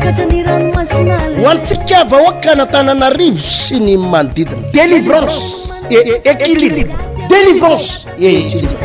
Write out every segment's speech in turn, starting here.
ho antsika vahoaka n'Antananarivo sy ny manodidina. Délivrance et équilibre. Délivrance et équilibre.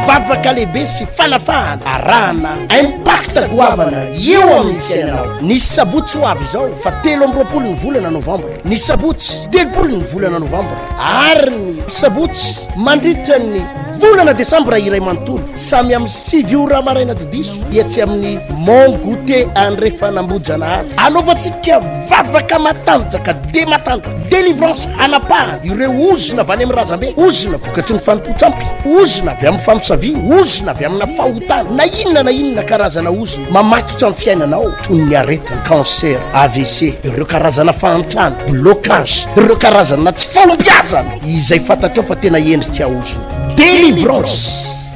Vavaka lehibe sy falafahana arahana impact goavana eo amin'ny fiainanao. Nisy sabotsy ho avy izao fa 13 ny volana novambra, ny sabotsy 3 ny volana novambra, ary ny sabotsy mandritra ny volana desambra iray manontolo. Samy amin'ny 7 ora maraina tsy diso dia tsy amin'ny Mont Goûter André Fanambojanahary. Anaovantsika vavaka matanjaka de matanjaka. Délivrance anapahana ireo ozona avy any amin'ny razambe, ozona vokatry ny fanompontsampy, ozona avy amin'ny famosavina, ozona avy amina fahotana, na inona karazana ozona mamatotra amin'ny fiainanao toy ny aretina, cancer, AVC, ireo karazana fahantrana, blocage, ireo karazana tsy fahombiazana izay fantatrao fa tena endrika ozona. Délivrance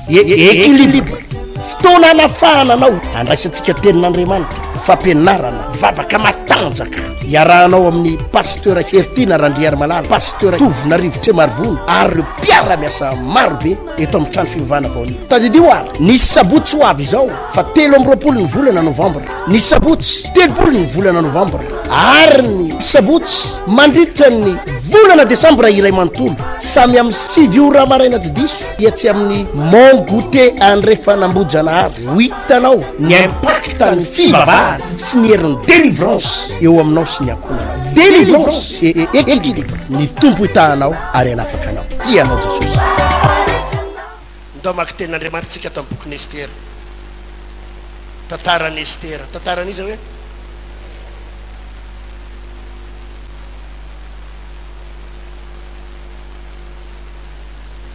et équilibre. Fotoana anafahana anao andraisantsika tenin'Andriamanitra, fampianarana vavaka matanjaka iarahanao amin'ny pasteur Hertina Randriarymalala, pasteur Tovina Rivotra Marivony ary ireo mpiara-miasa marobe eto amin'ny trano fivavahana vaoni. Tadidio ary nisy sabotsy ho avy izao fa 13 ny volana novambra, ny sabotsy 3 ny volana novambra, ary ny sabotsy mandritra ny volana desambra iray manontolo. Samy amin'ny 7 ora maraina tsy diso dia tsy amin'ny Mont Goûter André Fanambojanahary. Ho hitanao ny impact ny fivavahana sy ny herin'ny délivrance eo aminao sy ny ankonanao. Délivrance et équilibre. Ny tompo hitahanao ary anafaka anao. Tianao Jesosy. Ndao maky tenin'Andriamanitra tsika tamin'ny bokin'ny Estera. Tantaran'i Estera. Tantaran'izy hoe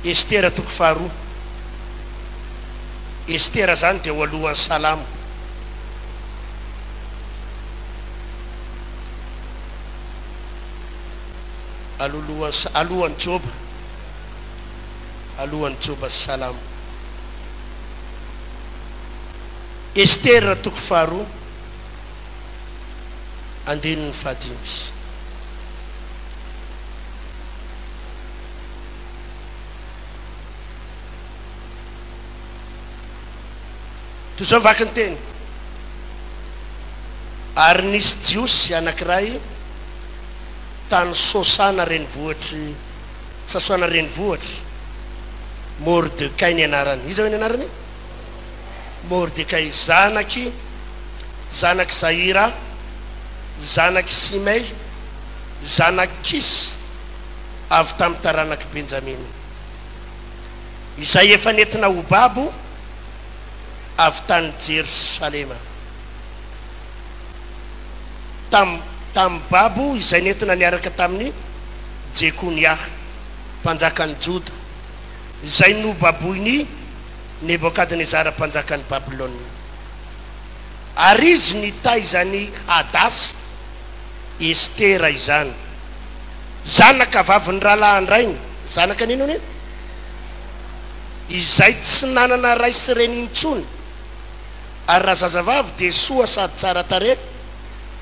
Estera toko faharoa. Estera zany dia ho alohan'ny salamo. Alohan'ny Joba. Alohan'ny Joba sy salamo. Estera toko faharoa andinin'ny fahadimy. Toy izao vaky ny teny. Ary nisy jiosy anankiray tany Sosana renivohitry, Sasana renivohitry, Mordecai ny anarany. Iza hoe ny anarany? Mordecai, zanaky Zahira, zanaky Simei, zanaky Kis, avy tamin'ny taranaky Benjamina. Izay efa nentina ho babo avy tany Jerusalema. Tam babo izay nentina niaraka tamin'ny Jekonia, mpanjakan'ny Joda, izay no baboiny Nebokadnezara, mpanjakan'ny Babilôna. Ary izy nitaizany Hadas Estera izany, zanaka vaviny rahalahandrainy. Zanaka nino ni? Izay tsy nanana ray sy reny intsony, ary raha zazavavy dia soa sady tsara tare,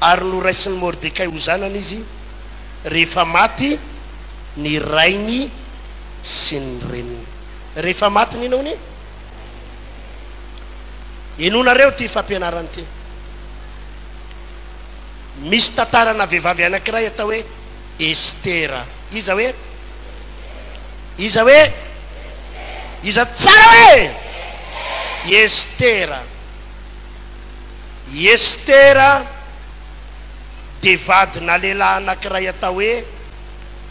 ary no raisin'ny Mordecai ho zanany izy rehefa maty ny rainy sy ny reniny. Rehefa maty nino ni? Enonareo ty fampianarany ty. Misy tantarana vehivavy anankiray atao hoe Estera. Iza hoe? Iza hoe? Iza tsara hoe? Estera. Estera de vadina lehilahy anankiray atao hoe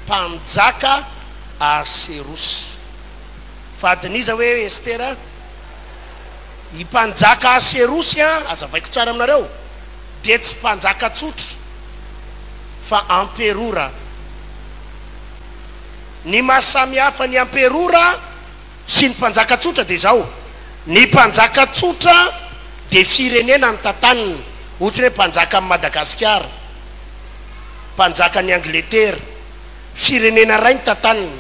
mpanjaka Aserosy. Vadin'iza hoe Estera? I mpanjaka Aserosy azavaiko tsara aminareo, dia tsy mpanjaka tsotra fa amperora. Ny mahasamy hafa ny amperora sy ny mpanjaka tsotra dia zao: ny mpanjaka tsotra dia firenena ny tantaniny, ohatra hoe mpanjaka amin'ny Madagasikara, mpanjaka ny Angleterre, firenena ray ny tantaniny.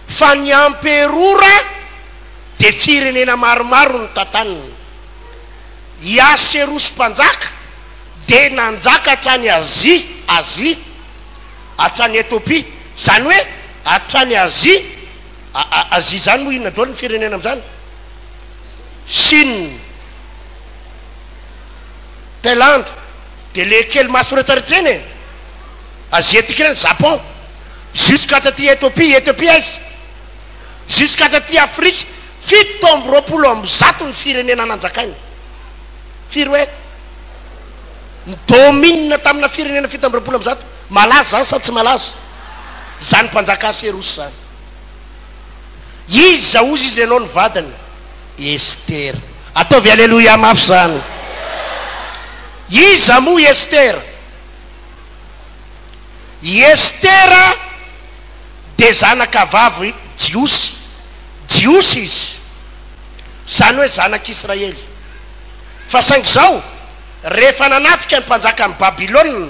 Fa ny amperora dia firenena maromaro ny tantaniny. I Aserosy mpanjaka dia nanjaka hatrany Azia, hatrany Etopia, zany hoe hatrany Azia zany moa inona daholo ny firenena amin'izany? Chine, Thaïlande, de le kely masoretsaretreny asiatique reny Japon, jusqu'à taty Éthiopie aiza, jusqu'à taty Afrique, 720 ny firenena nanjakainy. Firy hoe domine tamina firenena 720 malaza zany sa tsy malaza zany mpanjaka Serosy zany. Iza ozy izy ianao ny vadiny Estera. Ataovy aleloia mafy zany. Iza mo Estera? Estera de zanaka vavy Jiosy. Jiosy izy zany hoe zanak'Israely. Fa saingy zao rehefa nanafika ny mpanjaka ny Babilôna,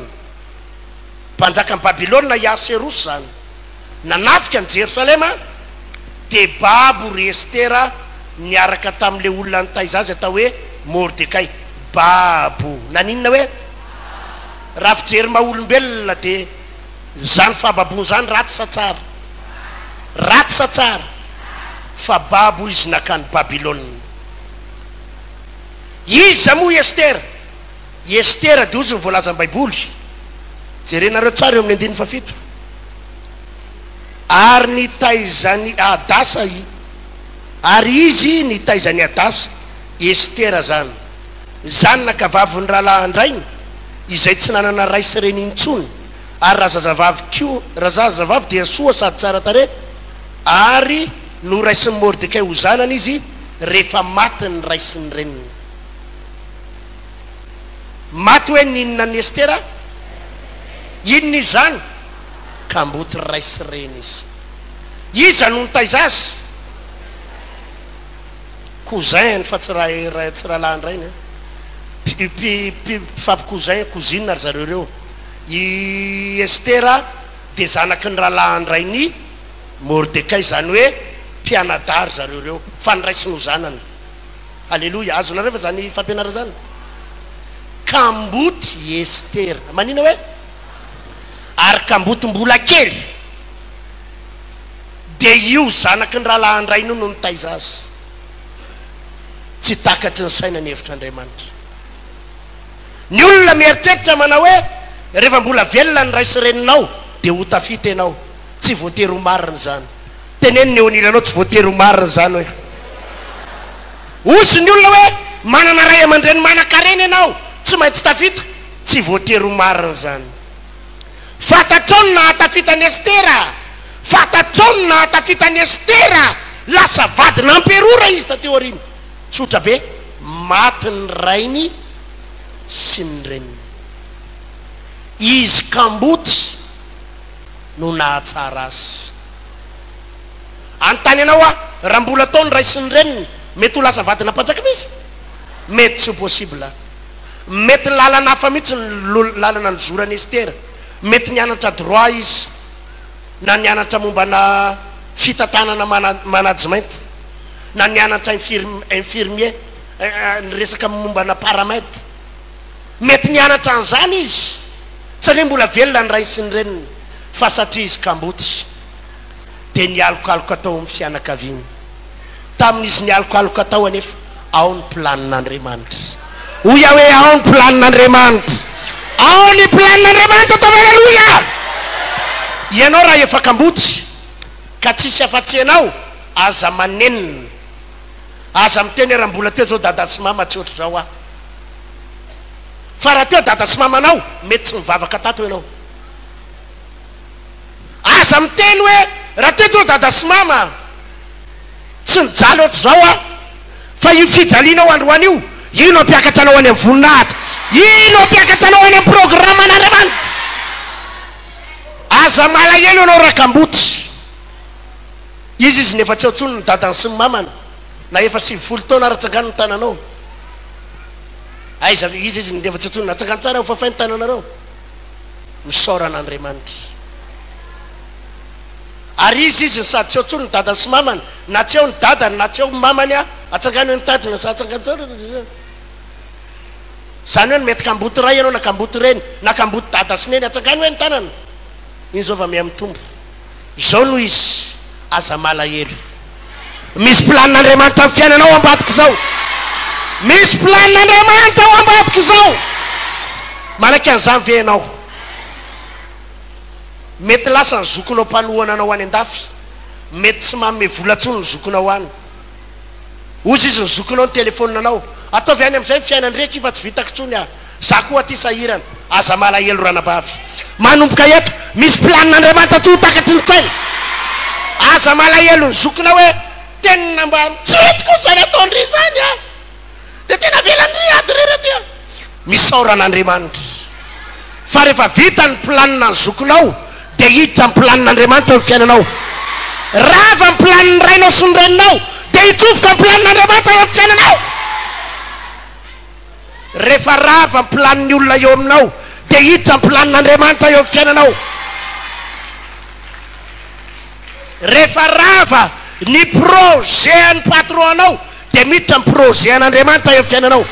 mpanjaka ny Babilôna Serosy zany nanafika ny Jerosalema, de babo ry Estera niaraka tam'le olona nitaiza azy atao hoe Mordekay. Babo naninona hoe raha fijery maha-olombelona de zany fahababony zany raty sa tsara? Raty sa tsara? Fa babo izy nakany Babilôna. Iza mo Estera? Estera de ozy ny voalaza ny baiboly, jerenareo tsara eo amin'ny 17. Ary nitaizany Adasa ary izy nitaizany Adasa Estera zany, zany nakavaviny rahalahandrainy izay tsy nanana ray sy reny intsony, ary razazavavy dia soa sady tsara tare, ary no raisin'ny Mordekay ho zanany izy rehefa maty ny ray sy ny reniny. Maty hoe ninona ny Estera? Inona izy zany? Kamboty ray sy reny izy. Iza no nitaiza azy? Cousin fa tsy rahalahandrainy, cousin cousine ary zareo reo. I Estera de zanaky ny rahalahandrainy Mordekay, zany hoe mpianadary zareo reo, fa niraisiny ho zanany. Alleloia, azonareo fa zany fampianara zany. Kamboty Estera, manina hoe ary kamboty mbola kely, de io zanaky ny rahalahandrainy no nitaiza azy. Tsy takatry ny saina ny hevitr'Andriamanitra. Ny olona mieritreritra manao hoe rehefa mbola velona ny ray sy reninao de ho tafita ianao. Tsy voatery ho marina zany. Teneny ny onilanao tsy voatery ho marina zany hoe. Ozy ny olona hoe manana ray aman-dreny manan-karena ianao tsy maintsy tafita, tsy voatery ho marina zany. Fatatrao na hatafitany Estera, fatatrao na hatafitany Estera, lasa vady namperora izy tateo ariny. Tsotra be, maty ny rainy sy ny reniny. Izy kamboty no nahatsara azy. Antany anao raha mbola tao ny ray sy ny reniny, mety ho lasa vadina mpanjaka misy? Mety tsy possible. Mety lalana hafa mihitsy ny lalana ny zorany Estera. Mety nianatra droit izy, na nianatra mombana fitantanana management, na nianatra infirmier, ny resaka mombana paramètre. Mety nianatra an'izany izy satria mbola velona ny ray sy ny reniny, fa satria izy kamboty de nialokaloka tao amin'ny fianakaviany. Tamin'izy nialokaloka tao anefa ao ny planin'Andriamanitra. Oya hoe ao ny planin'Andriamanitra, ao ny planin'Andriamanitra. Atao aleluia. Ianao raha efa kamboty ka tsisy afa-tsy ianao, aza manenina, aza miteny raha mbola teo zao dada sy mama tsy ohatry zao aho. Fa raha teo dada sy mamanao mety tsy mivavaka tato ianao. Aza miteny hoe raha teo zao dada sy mama tsy nijaly ohatry zao aho, fa io fijalianao androany io, ino ampiakatra anao any amin'ny voninahitra, ino ampiakatra anao any amin'ny programme an'Andriamanitra. Aza malahelo anao raha kamboty. Izy nefa tsy aotsony ny dadany sy ny mamana, na efa 70 taona ratsangano ny tananao. Aiza izy nefa tsy aotsony natsangano tsara fafay ny tananareo. Misoran'Andriamanitra. Ary izy sady tsy aotsony ny dadany sy mamana, na tsy eo ny dadany na tsy eo ny mamany atsangano ny tadiny sa atsangano tsara. Zany hoe mety kamboty ray ianao na kamboty reny na kamboty dada sy neny atsangano hoe ny tanana. Iny zao va miamitombo. Zao no izy aza malahelo. Misy planin'Andriamanitra amin'ny fiainanao ambadika zao. misy planin'Andriamanitra ao ambadika izao. Manaka an'izany ve ianao? Mety lasa ny zokonao mpanohana anao any an-dafy, mety tsy manome vola ntsony ny zokonao any. Ozy izy ny zokonao ny telefoninanao, ataovy any amin'izay fiainany reky fa tsy vitako ntsony a, za koa aty sahirana, aza malahelo ranabavy. Manomboka eto, misy planin'Andriamanitra tsy ho takatr'itsaina. Aza malahelo ny zokonao hoe tenina mba mitsitiko zany ataondry zany a, de tena velan'ry ady rerety. Misaoran'Andriamanitra. Fa rehefa vita ny planina ny zokonao, de hiditra ny planin'Andriamanitra ny fiainanao. Rava ny planin'ny rainao sy ny reninao, de hitsofoka ny planin'Andriamanitra eo amin'ny fiainanao. Rehefa rava ny planin'ny olona eo aminao, de hiditra ny planin'Andriamanitra eo amin'ny fiainanao. Rehefa rava ny projet ny patron anao, de miditra ny projet an'Andriamanitra eo amin'ny fiainanao.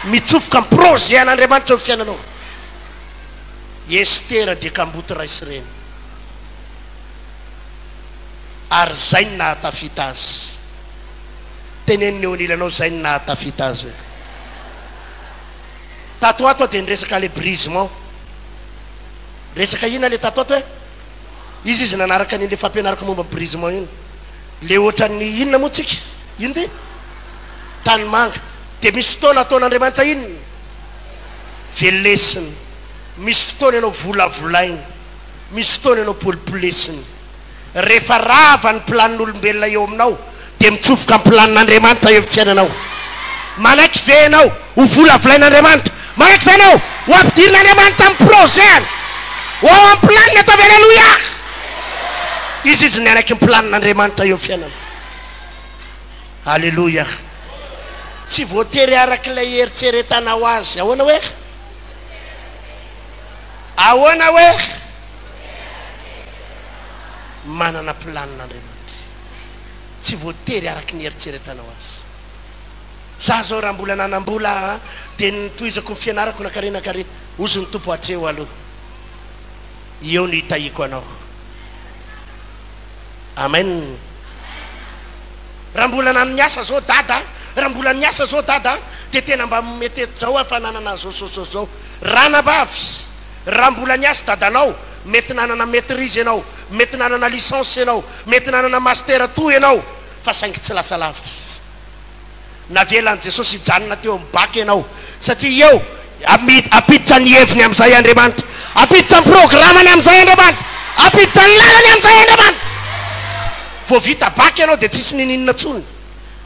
Mitsofoka ny projet an'Andriamanitra eo amin'ny fiainanao. Estera dia kamboty raisy reny, ary zay ny nahatafita azy. Teneniny eo anilanao zay ny nahatafita azy. Tato ato dia niresaka le brisement. Resaka ina le tato ato hoe? Izy nanaraka an'ile fampianaraka momba brisement iny. Le ohatran'ny inona moa tsika? Ino ty? Tanimanga. Dia misy fotoana ataon'Andriamanitra iny velesiny, misy fotoana ianao volavolainy, misy fotoana ianao polipolesiny. Rehefa rava ny planin'olombelona eo aminao, dia mitsofoka ny planin'Andriamanitra eo amin'ny fiainanao. Manaiky ve ianao ho volavolain'Andriamanitra? Manaiky ve ianao ho ampidirin'Andriamanitra amin'ny projet-ny? Ho ao amin'ny planiny ataovy aleluia. Izy ny anaiky ny planin'Andriamanitra eo amin'ny fiainana. Aleluia. Tsy voatery arak'ilay eritseretanao azy. Ahoana hoe? Ahoana hoe? Manana planin'Andriamanitra. Tsy voatery araky ny eritseretanao azy. Za zao raha mbola nanambola dia nitohizako ny fianarako nakarenakare, ozy ny tompo atseo aloha. Eo ny hitahiko anao. Amen. Raha mbola naniasa zao dada, raha mbola niasa zao dada, dia tena mba mety eto zao fa nanana zao. Ranabavy, raha mbola niasa dadanao, mety nanana maîtrise ianao, mety nanana licence ianao, mety nanana master tout ianao, fa saingy tsy lasa lavitra. Navelan'i Jesosy hijanona teo amin'ny baky ianao, satria eo apiditra ny heviny amin'izay Andriamanitra, apiditra ny programmany amin'izay Andriamanitra, apiditra ny lalany amin'izay Andriamanitra. Vao vita baky ianao dia tsisy nininona tsony,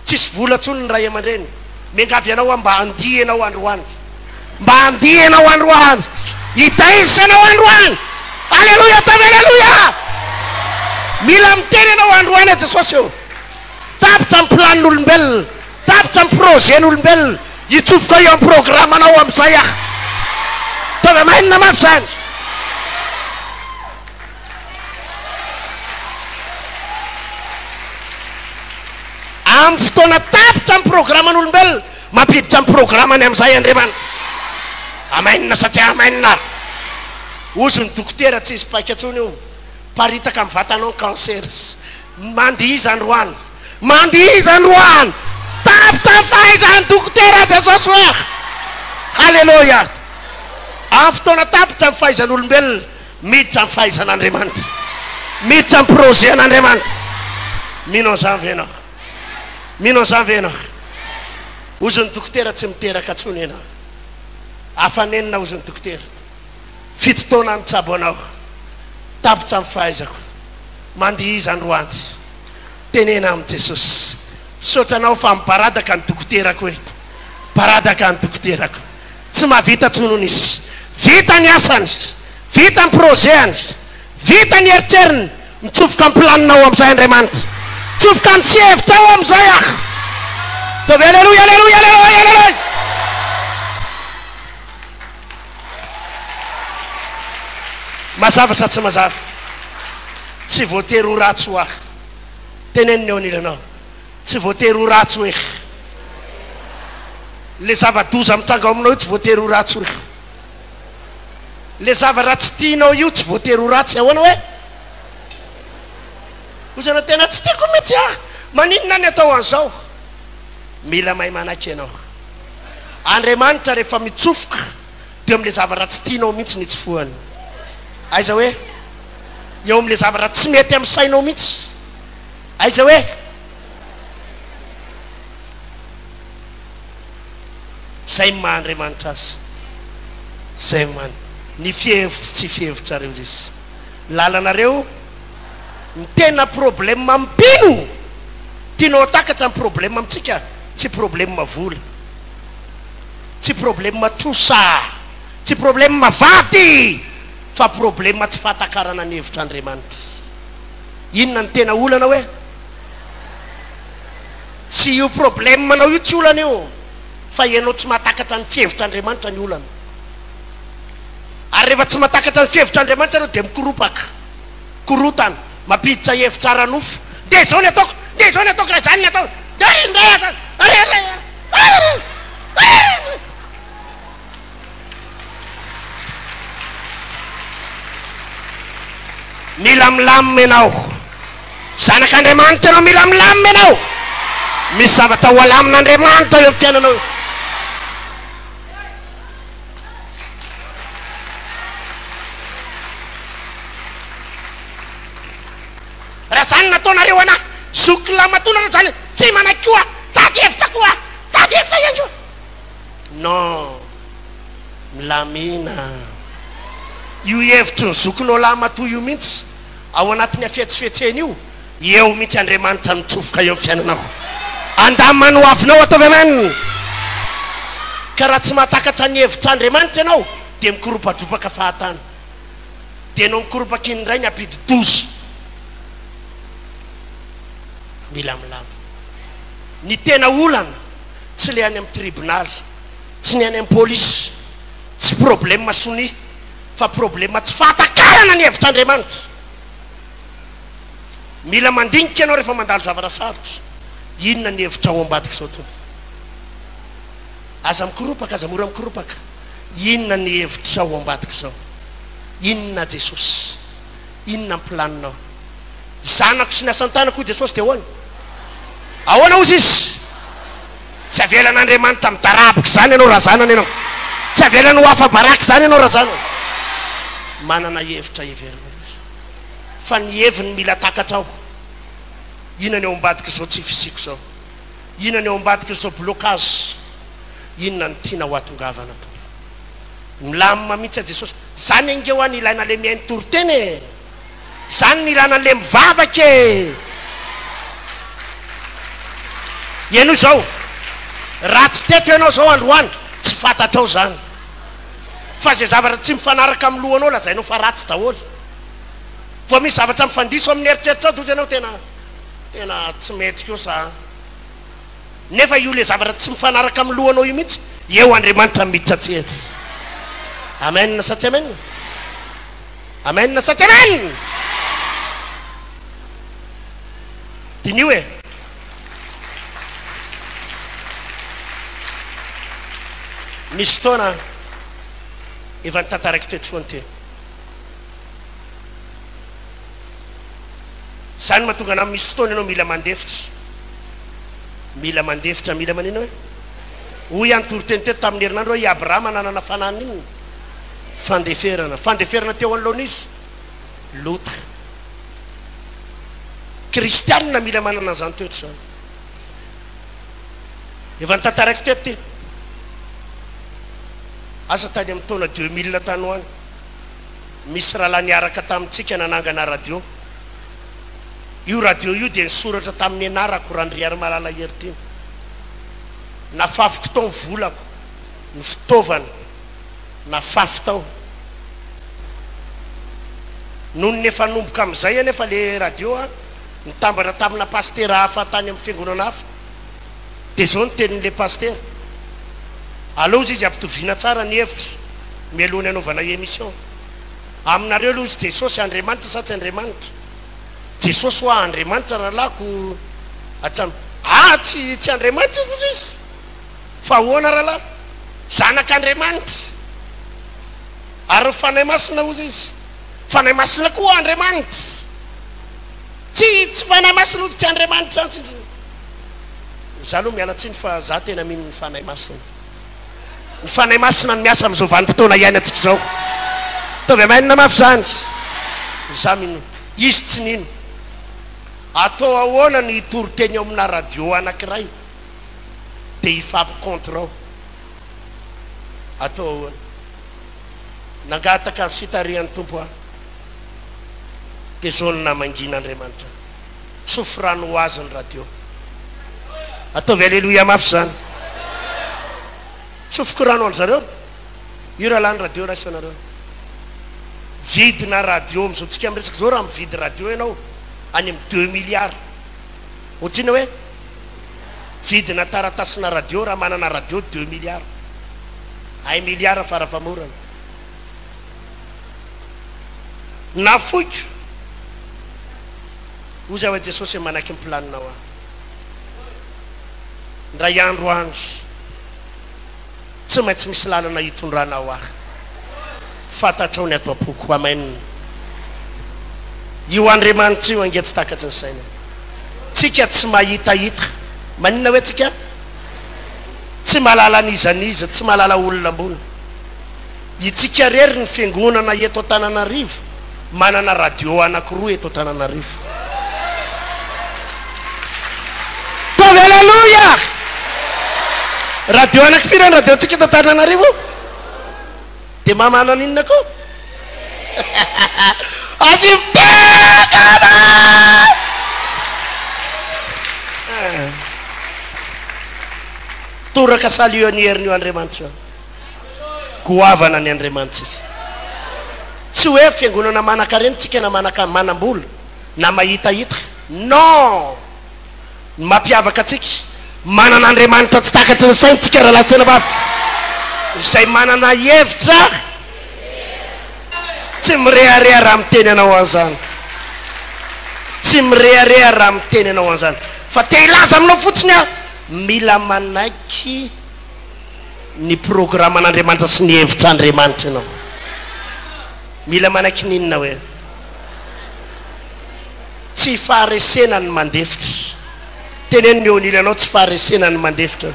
tsisy vola tsony ny ray aman-dreny. Miangavy ianao mba handihy ianao androany, mba handihy ianao androany, hitaisa ianao androany. Aleluia, tavy aleluia. Mila miteny ianao androany a Jesosy eo. Tapitra ny planin'olombelona, tapitra ny projetn'olombelona, hitsofoka eo amin'ny programmanao amin'izay aho. Tavy mainona mafy zany. Amin'ny fotoana tapitra ny programman'olombelona, mampiditra ny programmany amin'izay Andriamanitra. Amainina satria amainina. Ozy ny dokotera tsy izy paika ntsony io, paritaka amin'ny vatanao ny cancer. Mandihiza androany, mandihiza androany. Tapitra ny fahaizan'ny dokotera Jesosy hoe. Halleluia. Amin'ny fotoana tapitra ny fahaizan'olombelona, miditra ny fahaizan'Andriamanitra, miditra ny projet an'Andriamanitra. Mino an'izany ve ianao? Mino an'izany ve ianao? Ozy ny dokotera tsy miteraka ntsony ianao. Hafanenina ozy ny dokotera. Fito taona ny tsabo anao, tapitra ny fahaizako, mandihiza androany. Tenena amin'i Jesosy. Sotranao fa miparadaka ny dokoterako hoe, paradaka ny dokoterako. Tsy mahavita tsonony izy. Vita ny asany, vita ny projet-any, vita ny eritseriny, mitsofoka ny planinao amin'izay Andriamanitra, mitsofoka ny fihevitra ao amin'izay aho. Tavy aleluia, aleluia, aleluia, aleluia. Mazava sa tsy mazava? Tsy voatery ho ratsy ho aho. Teneniny eo anilanao, tsy voatery ho ratsy hoe. Le zava-doza mitanga ao aminao io tsy voatery ho ratsy hoe. Le zava-ratsy tianao io tsy voatery ho ratsy. Ahoana hoe? Ozanao tena tsy tiako mihitsy aho, maninona ny atao an'izao? Mila mahay manaky ianao. Andriamanitra rehefa mitsofoka dia amin'ilay zavatra tsy tianao mihitsy ny tsofohany. Aiza hoe eo amin'ilay zavatra tsy mety amin'ny sainao mihitsy. Aiza hoe zay mahandriamanitra azy. Zay man ny fihevitra tsy fihevitrareo izy. Lalanareo ny tena problème ampino tianao takatra ny problème amintsika tsy problème vola, tsy problème trosa, tsy problème vaty, fa problème tsy fahatakarana ny hevitr'Andriamanitra. Inona ny tena olana hoe tsy io problème manao io tsy olana io, fa ianao tsy mahatakatra ny fihevitr'Andriamanitra ny olana. Ary rehefa tsy mahatakatra ny fihevitr'Andriamanitra anao dia mikoropaka, korotana, mampiditra hevitra ara-nofo. Dia zao ny ataoko, dia zao ny ataoko, raha zany ny ataoko. Milamilamy ianao, zanak'Andriamanitra ianao, milamilamy ianao. Misy zavatra ho alamin'Andriamanitra eo amin'ny fiainanao. Raha zany nataonareo ana zokilamatona zany tsy manaiky koa tady hevitra koa, tady hevitra iandro. Non, milamina. Io hevitry ny zokinao lamato io mihitsy ao anatin'ny afetsifetseny io, eo mihitsy Andriamanitra mitsofoka eo amin'ny fiainanao. Andamany ho avinao ataovy amen. Ka raha tsy mahatakatra ny hevitr'Andriamanitra ianao dia mikoropadropaka fahatana, dia anao mikoropaka indray ny ampidi dozy. Milamilamy. Ny tena olana tsy le any amin'ny tribonaly, tsy ny any amin'ny polisy, tsy problème masoni, fa problème tsy fahatakarana ny hevitr'Andriamanitra. Mila mandinika ianao rehefa mandalo zavatra sarotra. Inona ny hevitra ao ambadika izao tompo? Aza mikoropaka, aza mora mikoropaka. Inona ny hevitra ao ambadika izao? Inona Jesosy? Inona ny planinao? Zanako sy ny asan-tanako Jesosy dia ahoana? Ahoana ozy izy? Tsy avelan'Andriamanitra midarabika zany ianao raha zanany ianao. Tsy avelany ho afa-baraka zany ianao raha zanany. Manana hevitra heverina izy. Fa ny heviny mila takatra ao. Inona ny ao ambadika izao tsy fisiko izao? Inona ny ao ambadika izao blocage? Inona ny tiana ho atongavana to? Milamina mihitsy a Jesosy. Zany angeo any ilaina le mihainy toroteny e. Zany ny ilana le mivavaka e. Ianao izao raha tsy teto ianao izao androany tsy fantatrao zany, fa zay zavatra tsy mifanaraka amin'ny lohanao lazainao fa ratsy daholo. Vao misy zavatra mifandiso amin'ny eritseritra toy ianao tena tsy mety kosa. Nefa io le zavatra tsy mifanaraka amin'ny lohanao io mihitsy eo Andriamanitra miditra tsehatra. Amen sa tsy amen? Amen sa tsy amen? Dinio e. Misy fotoana efa nitantaraiky teto foana teny. Zany mahatonga anao misy fotoana ianao mila mandefitra. Mila mandefitra, mila manina hoe? Hoy antoro teny teto tamin'ny herinandro hoe i Abrahama nanana fanana inona? Fandeferana. Fandeferana teo anoloana izy Lota. Kristianina mila manana zany toetra zany. Efa nitantaraiky teto ty. Asa tany amin'ny taona 2000 tany ho any misy rahalahy niaraka tamintsika nanangana radio. Io radio io dia nisoratra tamin'ny anarako Randriary Malala Heritiny. Nafafiko tao ny volako, ny fitaovana nafafy tao. Noho ny efa nomboka amin'izay anefa le radio nitambatra tamina pastera hafa tany amin'ny fiangonana hafa. Dia zao ny tenin'le pastera. Allo izy ampitoviana tsara ny hevitra mialohan'ny anaovana émission. Aminareo aloha izy Jesosy Andriamanitra sa tsy Andriamanitra? Jesosy ho Andriamanitra rahalako hatrano. Tsy Andriamanitra izy. Fa ahoana rahalahy? Zanak'Andriamanitra. Ary fanahy masina ozy izy. Fanahy masina koa Andriamanitra. Tsy fanahy masina ozy tsy Andriamanitra. Za aloha miala tsiny fa za tena mino ny fanahy masina. fanay masina ny miasa am'izao vanim-potoana ihany atsika zao taovy amainina mafy zany za mino izy tsy nino atao ahoana ny toroteny eo amina radio anankiray de ifampicontrao atao ahoana nangataka ny fitarihan'ny tompo a de zonina mangin'andriamanitra sofrano ho azy ny radio ataovy alleloia mafy zany sofoko rano an zareo io raha lany radio raha isanareo vidina radio am'izao tsika am'resaka zao raha mividy radio ianao any amy 2 milliards ohatrina hoe vidina taratasina radio raha manana radio 2 milliards ay milliards farafamorana na foiko ozy hoe jesosy manaky miplanina a ndray andro andro tsy maintsy misy lalana hitondranao ahy fantatrao ny ato apoko amainina io andriamanitra io ange tsy takatsy ny saina tsika tsy mahitahita maninona hoe tsika tsy malala nizaniza tsy malala olona ambony itsika rery ny fiangonana eto an-tananarivo manana radio anankiroa eto an-tananarivo tovy alleluia radio anaky firy ny radio tsika eto an-tananarivo de mamana ninona ko azivtekana toraka salio ny herin'io andriamanitra goavana ny andriamanitsika tsy hoe fiangonana manaka-reny tsika na manaka manam-bola na mahitahita non mampiavaka atsika manan'andriamanitra tsy takatsy ny sainy tsika raha latsena mafy zay manana hevitra tsy mirehareha raha miteny anao an'izany tsy mirehareha raha miteny anao an'izany fa te ilaza aminao fotsiny a mila manaiky ny programme an'andriamanitra sy ny hevitra andriamanitra ianao mila manaiky ninona hoe tsy faharesena ny mandefitra teneno eonily anao tsy faharesena ny mandefitra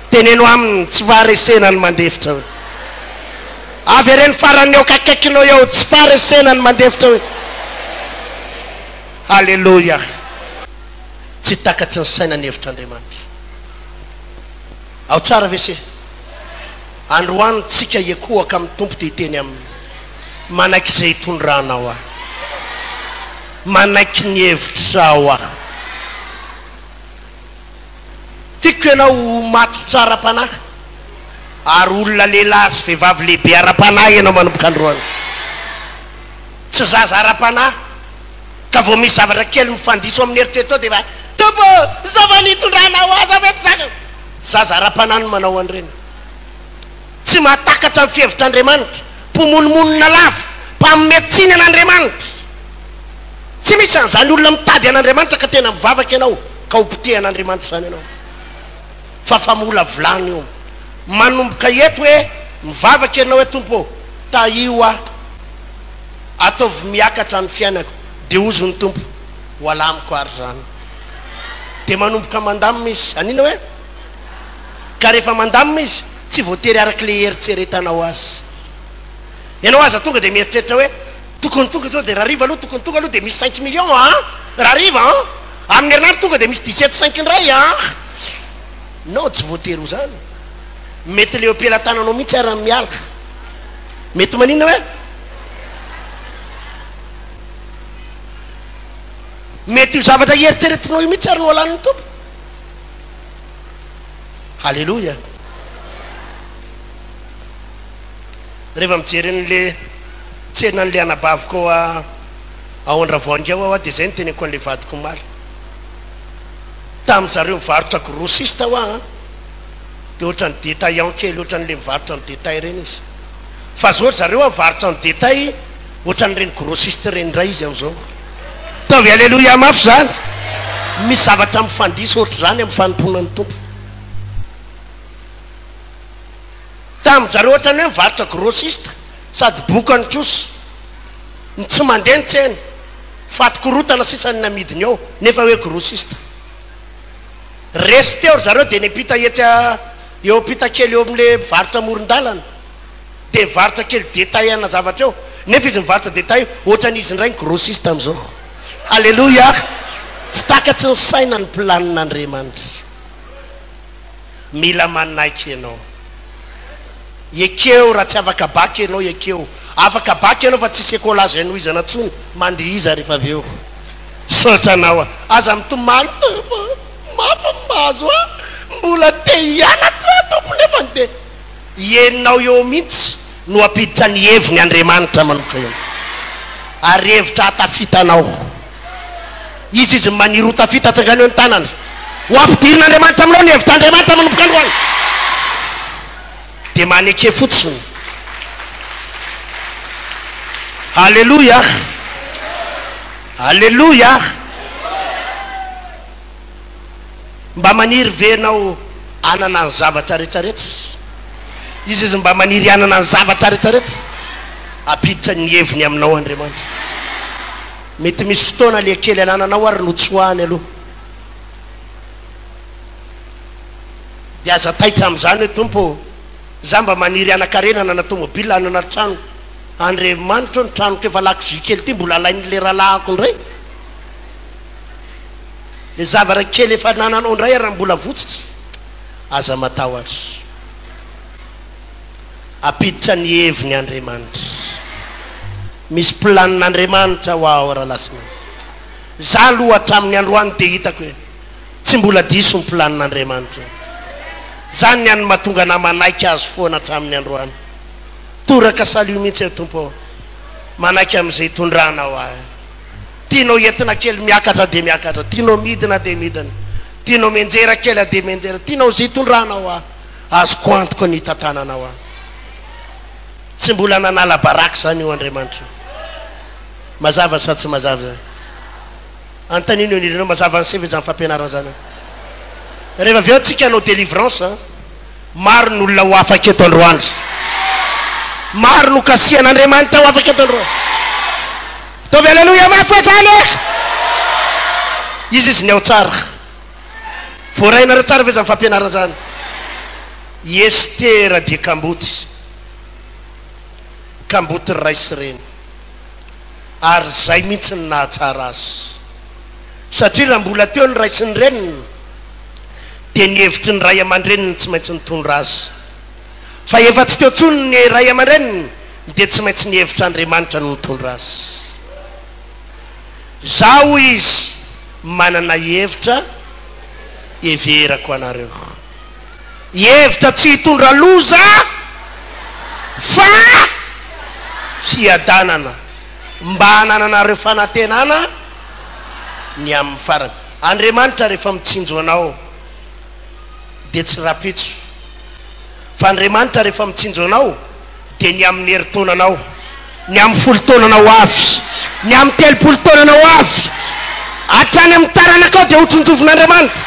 teneno aminy tsy faharesena ny mandefitra hoe avy reny farany eo kakaikinao eo tsy faharesena ny mandefitra hoe halleloia tsy takatsy ny saina ny hevitr'andriamanitra ao tsara vese androany tsika ekoaka amin'ny tompo de hiteny aminy manaiky zay hitondranao a manaiky ny hevitrao a tiako ianao mato tsara am-panahy ary olona lehilahy sy vehivavy lehibe ara-panahy ianao manomboka androany tsy zaza ara-panahy ka vao misy zavatra kely mifandiso amin'ny eritreritro ao de va tompo zava-nitondranao aza vety zaka zaza ara-panahy no manao an'ireny tsy mahatakatra amin'ny fihevitr'andriamanitra mpomonimonina lava mpametsiny an'andriamanitra tsy misy an'izany olona mitady an'andriamanitra ka tena mivavaka ianao ka hopite an'andriamanitra zany ianao fa famola volany io manomboka eto hoe mivavaka ianao hoe tompo taio a ataovy miakatra ny fiainako de ozo ny tompo ho alamiko ary zany de manomboka mandamina izy anina hoe ka rehefa mandamina izy tsy voatery araky le heritseretanao azy ianao aza tonga de mieritreritra hoe tokony tonga zao de raha riva aloha tokony tonga aloha de misy 5 millions a raha riva a amin'ny herinandro tonga de misy 17,5 ndray a no tsy voatery ho zany mety le opelantananao mihitsy ara mialaka mety manina hoe mety io zavatra heritseretinao io mihitsy ary no alan'ny tompo halleloia rehefa mijery n'le tsena n'le anabaviko ao ao andravoangao ao a de zay ny teneko an'le vadiko maly tam'zareo mivarotra grossiste ao a de ohatrany détaillant kely ohatran'le mivarotra ny détail reny izy fa zao zareo a mivarotra ny détail ohatran'ireny grossiste reny ndray izy am'izao taovy alleloia mafy zany misy zavatra mifandiso ohatra zany amin'ny fanomponan'ny tompo tam'zareo ohatrany hoe mivarotra grossiste sady bokany kosa ny tsy mandeha ny tseny fatikorotana sisany namidiny ao nefa hoe grossiste resy teo zareo de nepita etsy eo pitakely eo am'le varitra moron-dalana de varitra kely détail ana zavatra eo nefa izy mivaritra détail ohatran'izy ndray ny grossiste am'izao alleloia tsy takatsy ny saina ny planin'Andriamanitra mila manaiky ianao ekeo raha tsy afaka baky ianao ekeo afaka baky ianao fa tsisy école azo anohizana tsony mandihiza rehefa avy eo sotranao aza mitomany mafa mahazo a mbola te hianatra tomponefa de ienao eo mihitsy no apiditra ny heviny Andriamanitra manoka eo ary hevitra atafitanao izy maniry ho tafita atsangany eo ny tanany ho ampidirin'Andriamanitra aminao ny hevitra Andriamanitra manomboka androany de maneke fotsiny alleluia alleluia mba maniry venao anana ny zavatra rehetrarehetra izy mba maniry anana ny zavatra rehetrarehetra apiditra ny heviny aminao Andriamanitra mety misy fotoana le kely anananao ary notsoahany aloha de aza taitra am'izany hoe tompo za mba maniry anakarenana na tomobile anana trano Andriamanitra ny tranoko efa lako vy kely ty mbola alain'le rahalahako ndray de zavatra kely efa nananao ndray raha mbola votsitra aza matahotra apiditra ny heviny Andriamanitra misy planin'Andriamanitra ho ao raha lasina za aloha hatramin'ny androany de hitako hoe tsy mbola diso ny planin'Andriamanitra zany ny any mahatonga na manaiky azo foana hatramin'ny androany toraka salio mihitsy e tompo manaiky am'izay tondranao ahy tianao entina kely miakatra de miakatra tianao midina de midina tianao menjera kely de menjera tianao zay tondranao ahy azoko antoko ny tantananao ahy tsy mbola nanala baraky zany io Andriamanitra mazava sa tsy mazava zany antanino io nirenao mazava ny seva zany fampianarana zany rehefa avy eo tsika anao délivrance maro ny olona ho afaka eto androandro maro no kasian'Andriamanitra ho afaka eto androandro tovy alleluia mafy zany izy ny ao tsara voarainareo tsara ve zany fampianarana zany Estera de kamboty raisy reny ary zay mihitsy ny nahatsara azy satria raha mbola teo ny raisy ny reniny de ny hevitry ny ray aman-dreniny tsy maintsy nitondra azy fa efa tsy teo tsony ny ray aman-dreniny de tsy maintsy ny hevitr'Andriamanitra no nitondra azy zao izy manana hevitra everako anareo hevitra tsy hitondra loza fa tsy adanana mba hanananareo fanantenana ny amin'ny farany Andriamanitra rehefa mitsinjo anao de tsy rapitso fa Andriamanitra rehefa mitsinjo anao de ny amin'ny herintaonanao ny amin'ny folo taonanao avy ny amin'ny telopolo taonanao avy hatrany amin'ny taranakao de ho tsonjovin'Andriamanitra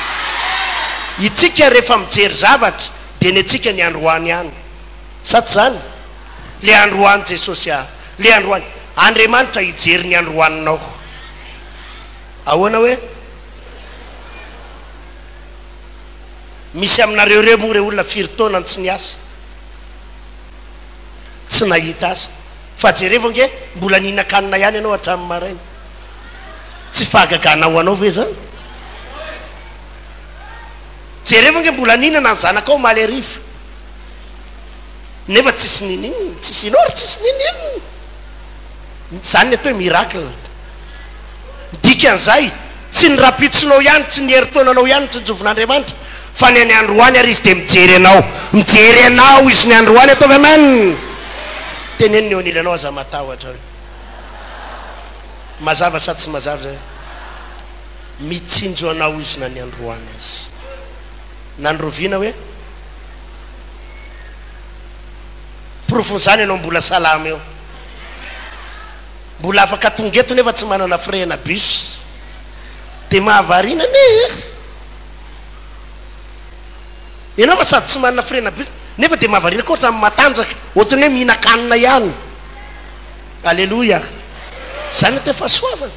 itsika rehefa mijery zavatra de ny atsika ny androany ihany sa tsy zany le androany Jesosy le androany Andriamanitra hijery ny androaninao ahoana hoe misy aminareo reo moa re olona firy-taona tsy niasa tsy nahita azy fa jereva nge mbola ninakanina ihany ianao hatramin'ny maraina tsy fahagaganao anao ve zany jereva nge mbola ninana ny zanakao maly ariva nefa tsisy nininy tsisy inory tsisy nininy zany ny atao hoe miracle dikan'izay tsy ny rapitsinao ihany tsy ny herintaonanao ihany tsy nijovin'Andriamanitra fa ny any androany ary izy de mijery anao izy ny androany ataovy amen teneniny eo anilanao aza matahotra mazava sa tsy mazava zay mitsinjo anao izy na ny androany azy nandroviana hoe profonzany anao mbola salama eo mbola afaka tongeto nefa tsy manana frena bus de mahavarina ne ianao fa sady tsy manana frena bus nefa de mahavarina koa ohatrany matanjaka ohatrany hoe mihinakanina ihany alleloia zany te fahasoavana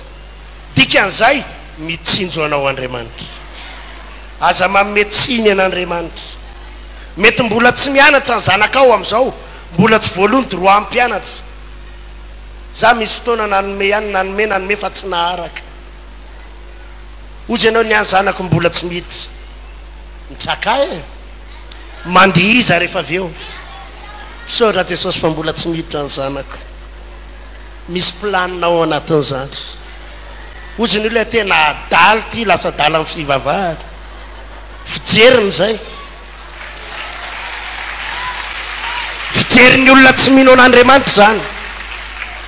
dikan'izay mitsinjo anao Andriamanitra aza mametsiny an'Andriamanitra mety mbola tsy mianatra ny zanakao am'izao mbola tsy voalohany droit ampianatra za misy fotoana nanome ihany nanome fa tsy naharaka ozy ianao ny any zanako mbola tsy mity mitsaka mandihiza rehefa avy eo saotra jesosy fa mbola tsy miditra ny zanako misy planinao anatin'izany ozy ny olona tena adaly ty lasa dala amin'ny fivavahana fijeriny zay fijeriny olona tsy mino an'Andriamanitra zany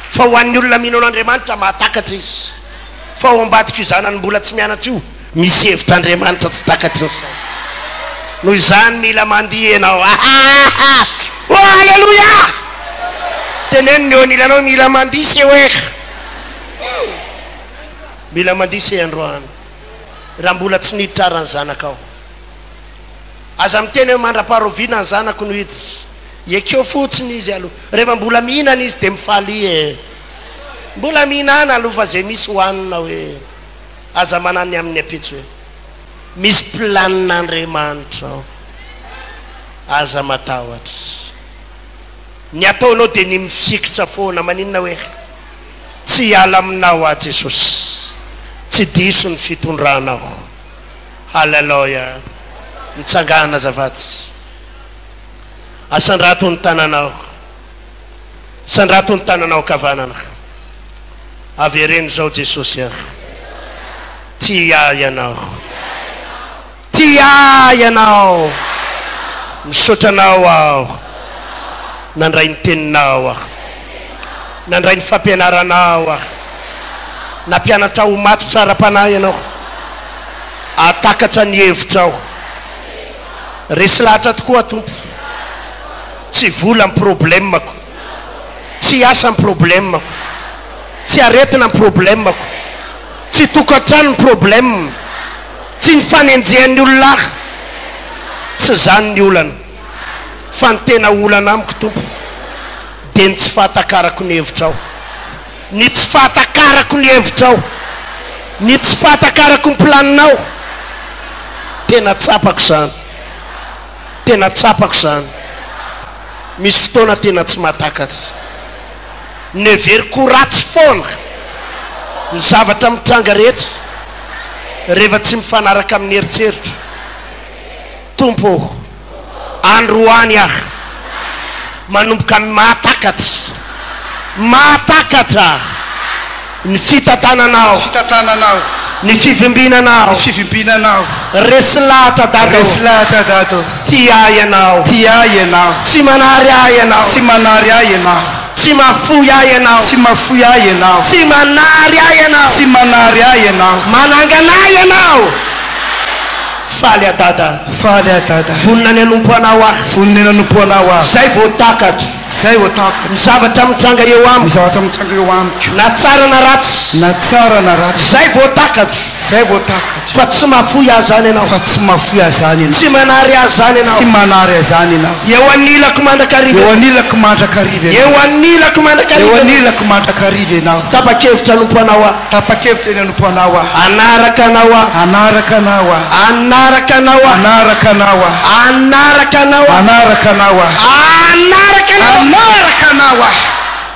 fa ho an'ny olona mino an'Andriamanitra mahatakatra izy fa ho ambadika io zanany mbola tsy mianatra io misy hevitr'Andriamanitra tsy takatra izany noho izany mila mandihy ianao o alleluia teneniny eo anilanao mila mandihy se hoe mila mandihy se androany raha mbola tsy niditra ny zanakao aza miteny hoe mandra-paharoviana ny zanako no hity ekeo fotsiny izy aloha rehefa mbola mihinana izy dia mifaly mbola mihinana aloha fa zay misy hohanina hoe aza manany amin'ny apitso hoe misy planin'Andriamanitra aza matahotra ny ataonao dia ny mifikitra foana maninona hoe tsy hiala aminao a Jesosy tsy diso ny fitondranao halleloia mitsangana zavatsy asandrato ny tananao sandrato ny tananao kavanana avereny zao Jesosy tia ianao tia ianao misotranao aho nandray ny teninao aho nandray ny fampianaranao aho nampianatra ho mato tsara-panahy ianao atakatra ny hevitrao resy lahatra tokoa tompo tsy vola amin'ny problemako tsy asa amin'ny problemako tsy aretina amin'ny problemako tsy tokantrano ny problème tsy ny fanenjehan'ny olona tsy zany ny olana fa ny tena olana amiko tompo dia ny tsy fahatakarako ny hevitrao ny tsy fahatakarako ny hevitrao ny tsy fahatakarako ny planinao tena tsapako zany tena tsapako zany misy fotoana tena tsy mahatakatra neveriko ratsy foana ny zavatra mitranga rehetra rehefa tsy mifanaraka amin'ny heritseritra tompo androany aho manomboka mahatakatra mahatakatra ny fitantananao ny fivimbinanao resy lahatra dado tia ianao tsy manary ahy ianao tsy mafoy ahy ianao tsy manary ahy ianao manangana ianao faly adada vonina ny anompo anao ahy zay voatakatra ny zavatra mitranga eo amiko na tsara na ratsy zay voatakatra fa tsy mafoy ahy zany ianao tsy manary ahy zany ianao eo anilako mandrakariva eo anilako mandrakariva ianao tapa-kevitra anompo anao ahy anaraka anao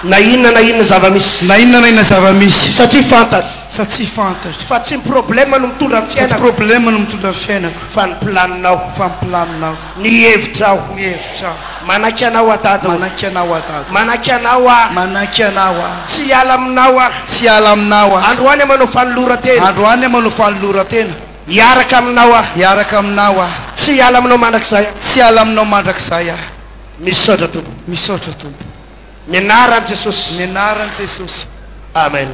na inona zava-misy satria fantatra fa tsy ny problème no mitondra ny fiainako fa ny planinao ny hevitrao manaky anao adado manaky anao tsy hiala aminao androany manao fanolora-tena hiaraka aminao aho tsy hiala aminao mandrakizay aho misaotra tompo nianaran Jesosy amen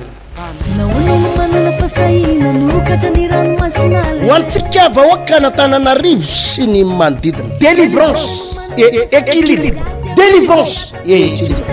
ho antsika vahoaka n'Antananarivo sy ny manodidina délivrance et équilibre délivrance et équilibre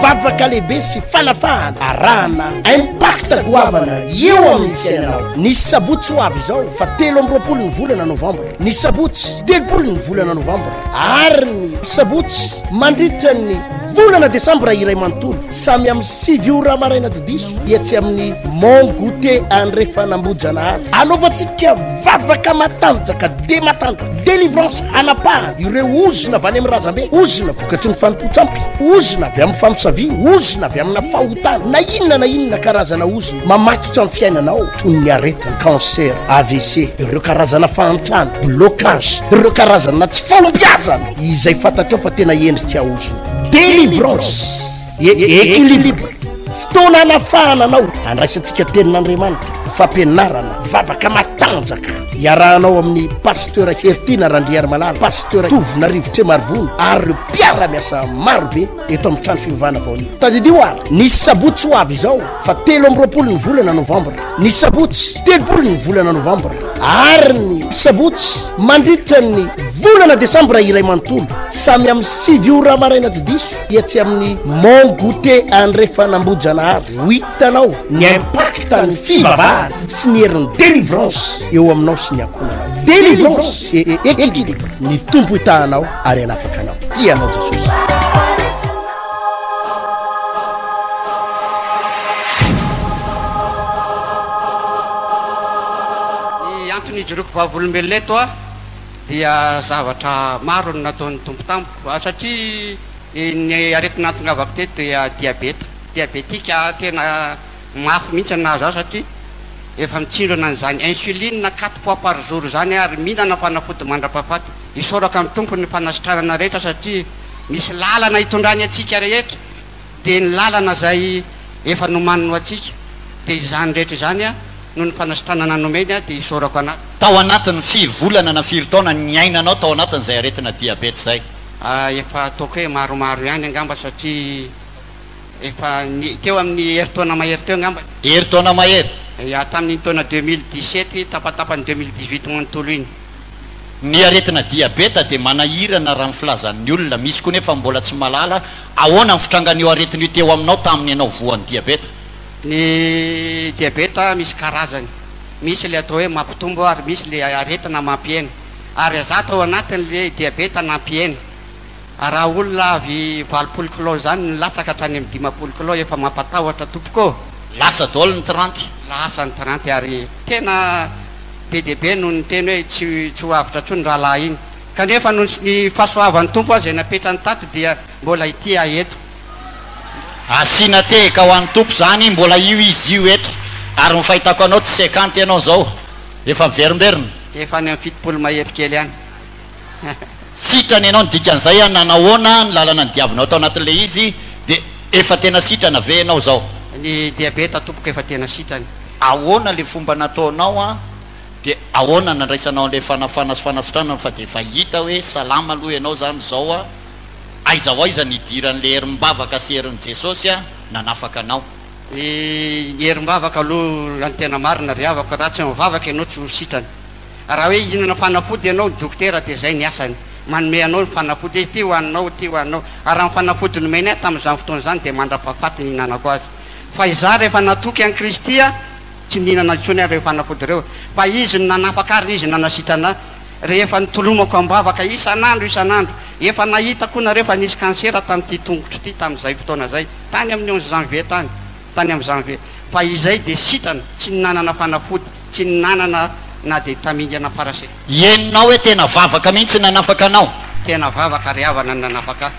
vavaka lehibe sy fanafahana arahana impacta goavana eo amin'ny fiainanao. Nisy sabotsy ho avy izao fa 13 ny volana novambra, ny sabotsy 13 ny volana novambra ary ny sabotsy mandritra ny volana desambra iray manontolo samy amin'ny 7 ora maraina tsy diso dia tsy amin'ny Mont Goûter André Fanambojanahary. Anaovantsika vavaka matanjaka de matanjaka délivrance anapahana ireo ozona avy any amin'ny razambe, ozona vokatry ny fanompontsampy, ozona avy amin'ny famosavina, ozona avy amina fahotana na inona karazana ozona mamatotra amin'ny fiainanao toy ny aretina, cancer, AVC, ireo karazana fahantrana, blocage, ireo karazana tsy falombiazana izay fantatrao fa tena endrika ozona. Délivrance équilibre fotoana anafahana anao andraisantsika tenin'Andriamanitra fampianarana vavaka matanjaka iarahanao amin'ny pasteur Hertina Randriary Malala, pasteur Tovona Rivotre Marivony ary mpiara-miasa marobe eto amin'ny trano fivavahana vao ny tadidio ary nisy sabotsy ho avy izao fa 13 ny volana novambra, ny sabotsy 13 ny volana novambra ary ny sabotsy mandritra ny volana desambra iray manontolo samy amin'ny 7 ora maraina tsy diso dia tsy amin'ny Mont Goûter André Fanambojanahary ho hitanao ny impacta ny fivavahana sy ny herin'ny délivrance eo aminao sy ny akonanao. Délivrance équilibre ny tompo hitahanao ary anafaka anao. Tianao Jesosy. Ny antony ijoroko vavolombelona eto a dia zavatra maro no nataon'ny tompo tampo satria ny aretina antongavako teto dia diabetika tena mafy mihitsy anazy aho satria efa mitsindrona n'izany insuline 4 fois par jour zany ary mihinana fanafody mandra-pahafaty isoraka amin'ny tompo ny fanasitranana rehetra satria misy lalana hitondrany atsika rehetra dia ny lalana zay efa nomanino atsika dia izany rehetra izany a no ny fanasitranana nomeny a dia isorako anaty. Tao anatin'ny 4 volana na 4 taona ny ainanao tao anatin'izay aretina diabety zay? Efa ataoko hoe maromaro ihany angamba satria efa teo amin'ny herintaona mahery teo angamba. Herintaona mahery? Tamin'ny taona 2017 tapatapany 2018 manontolo iny. Ny aretina diabeta dia manahirana raha ny filazan'ny olona, misy koa nefa mbola tsy malala ahoana ny fitrangan'io aretina io teo aminao tamin'ny ianao voan'ny diabeta? Ny diabeta misy karazany, misy le atao hoe mampitombo ary misy le aretina mampiena ary za tao anatin'le diabeta nampiena. Raha olona avy 20 kilô zany ny latsaka hatrany amin'ny 10 kilô efa mampatahotra tompoko. Lasa daholo ny 30? Lasa ny 30 ary tena be dia be no ny teny hoe tsy ho avitra tsony raha lahy iny kanefa no ny fahasoavan'ny tompo azy napetrany tato dia mbola ity eto. Asina tehika ho an'ny tompo zany mbola io izy io eto ary ny fahitako anao tsy 50 ianao zao efa miverimberina? Efa ny amin'ny 70 mahery kely ihany. Sitrany ianao ny dikan'izay a nanahoana ny lalana ny diavinao tao anatin'le izy dia efa tena sitrana ve ianao zao? Ny diabeta tompoko efa tena sitrany. Ahoana le fomba nataonao a dia ahoana nandraisanao an'le fanasitranana fa dia efa hita hoe salama aloha ianao zany zao a aizao aiza nidiran'le herim-bavaka sy herin'i Jesosy a nanafaka anao? Ny herim-bavaka aloha any tena marina ry havako raha tsy mivavaka ianao tsy ho sitrany. Raha hoe ihinana fanafody ianao dokotera dia zay ny asany manome anao ny fanafody ty ho aninao ty ho aninao ary amin'ny fanafody nomeny tamin'izany fotoana zany dia mandra-pahafaty ny hihinanako azy. Fa iza rehefa natoky an'i Kristy a tsy nihinana intsony ary reo fanafody reo fa izy no nanafaka ary izy nanasitrana rehefa nitolomako am-bavaka isan'andro efa nahita koa nareo fa nisy kansera tamin'ity tongotro ty tamin'izay fotoana zay tany amin'ny 11 janvier tany amin'ny janvier fa izay dia sitrana tsy ninanana fanafody tsy ninanana na dia tamingana parase. Henonao hoe tena vavaka mihitsy nanafaka anao? Tena vavaka ry havana ny nanafaka.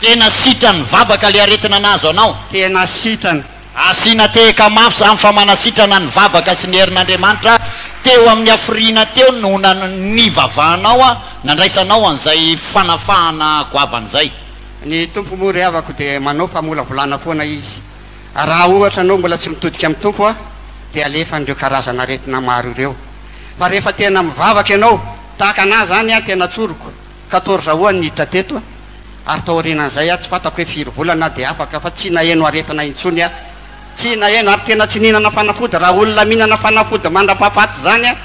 Tena sitrany vavaka le aretina anazo anao? Tena sitrany. Asina tehika mafy zany fa manasitrana ny vavaka sy ny herin'Andriamanitra teo amin'ny hafiriana teo no nivavahanao a nandraisanao an'izay fanafahana goavan'izay. Ny tompo moa ry havako dia manao fa mola volana foana izy. Raha ohatra anao mbola tsy mitodika amin'ny tompo a dia alefa n'ireo karazana aretina maro ireo. Fa rehefa tena mivavaka ianao tahaka anazy zany a tena tsoroko 14 hoany niditra teto ary taorinan'izay a tsy fantako hoe 4 volana dia afaka fa tsy naheno aretina intsony a tsy naheno ary tena tsy nihinana fanafody. Raha olona mihinana fanafody mandra-pahafaty zany a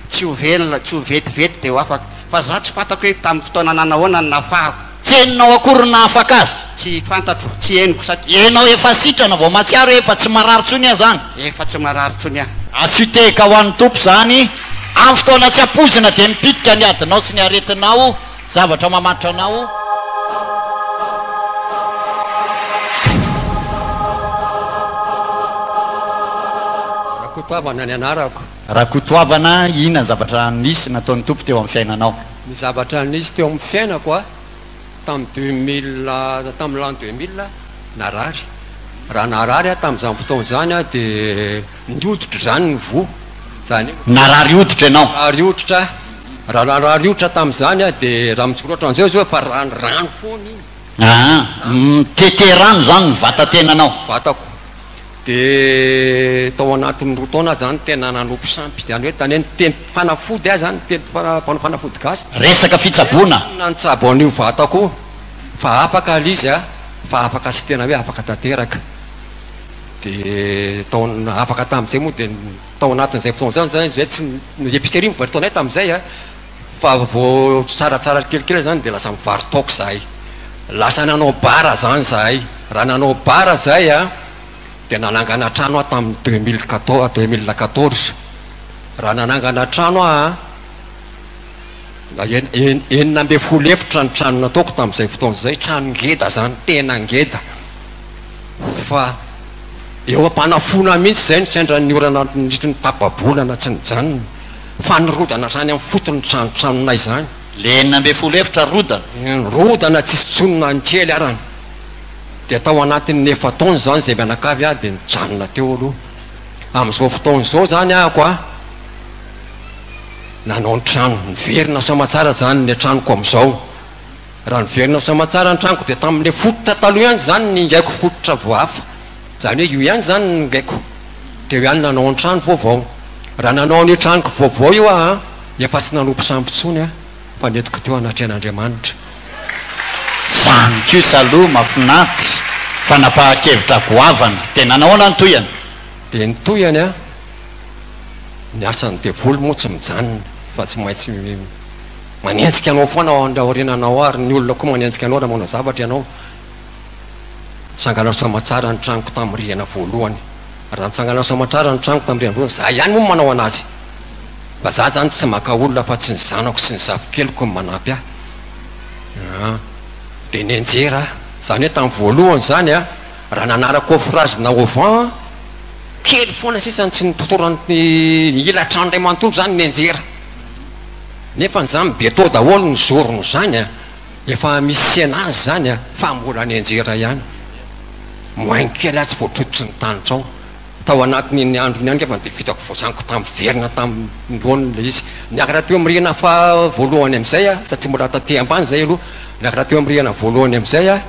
tsy ho velona tsy ho vetivety dia ho afaka fa za tsy fantako hoe tamin'ny fotoana nanahoana ny nafahako. Tsy tsy heninao akorina afaka azy tsy fantatro tsy henoko satria enao efa sitrana vao matsiaro efa tsy marary tsony a zany efa tsy marary tsony a asiteka ho an'ny tompo zany amin'ny fotoana tsy apozina dia mipitika ny adinao sy ny aretinao zavatra mamatotra anao rakotoavana ny anarako raha kotoavana ina ny zavatra nisy nataon'ny tompo teo amin'ny fiainanao ny zavatra nisy teo amin'ny fiainako a tamin'ny 2000 tamin'ny l'an 2000 narary raha narary a tamin'izany fotoana zany a dia nioditra zany ny vo zany narary hoditra ianao narary hoditra raha narary hoditra tamin'izany a dia raha mitsiko loatra an'izay zao fa rano foany tete rano zany ny vatatenanao vatako dia tao anatin'ny roa taona zany tena nanompo sampy zany hoe tany hoe teny fanafody a zany teny mpanao fanafody gasy resaka fitsaboana nantsabo an'io vatako fa afaka lizy a fa afaka sy tena hoe afaka tanteraka dia tao afaka tamin'izay moa dia tao anatin'izay fotoana zany zany zay tsy épicerie mivary taonay tamin'izay a fa vao tsaratsara kelikely zany dia lasa mivary taoko zahay lasa nanao bara zany zahay raha nanao bara zay a dia nanangana trano a tamin'ny 2014 raha nanangana trano a enina ambe folo efitra ny trano nataoko tamin'izay fotoana zay trano ngeda zany tena ngeda fa eo ampanafona mihitsy zay ny sendra ny orana nitry ny tapabolana tsy nijanona fa nirodana trany amin'ny fotony tranonay zany le enina ambe folo efitra rodana rodana tsisy tsonona nykely arany dia tao anatin'ny efa taona zany zay mianakavy a dia nijanona teo aloha amin'izao fotoana izao zany ahako a nanao ny trano niverina somatsara zany ny tranoko amin'izao raha niverina somatsara ny tranoko dia tamin'le fototra taloha ihany zany ny ngaiko fototra voafa zany hoe io ihany zany ny ngaiko dia io ihany nanao ny trano vaovao raha nanao ny tranoko vaovao io a efa tsy nanompo sampitsony a fa netiko teo anatrehan'Andriamanitra zany ko saloha mafinaritra fanapahan-kevitra goavana tena nahoana ny toyany dia ny toyany a ny asany devoly moa tsy mijanona fa tsy maintsy manenjika anao foana aorinanao ary ny olona koa manenjika anao raha manao zavatra ianao sanganao somatsara ny tranoko tamin'ny rihana voalohany raha nitsanganao somatsara ny tranoko tamin'ny rihana voalohany za ihany moa manao anazy fa za zany tsy maka olona fa tsy ny zanako sy ny zavikeliko ny manampy ah dia nenjera zany hoe tamin'ny voalohany zany a raha nanarako phrase na auvent kely foana sisany tsy nitotorany ila trano ray manontolo zany nenjera nefa ny zany be tao daholo ny zorony zany a efa misy senazy zany a fa mbola nenjera ihany moainy kely a tsy voatrototry ny tanitrao tao anatin'ny andro ny any kefa dia vitako voasaniko tamin'ny verina tamin'ny loany le izy niakatra teo amin'ny rihana fa voalohany amin'izay a satria mbola taty ambany zay aloha niakatra teo amin'ny rihana voalohany amin'izay a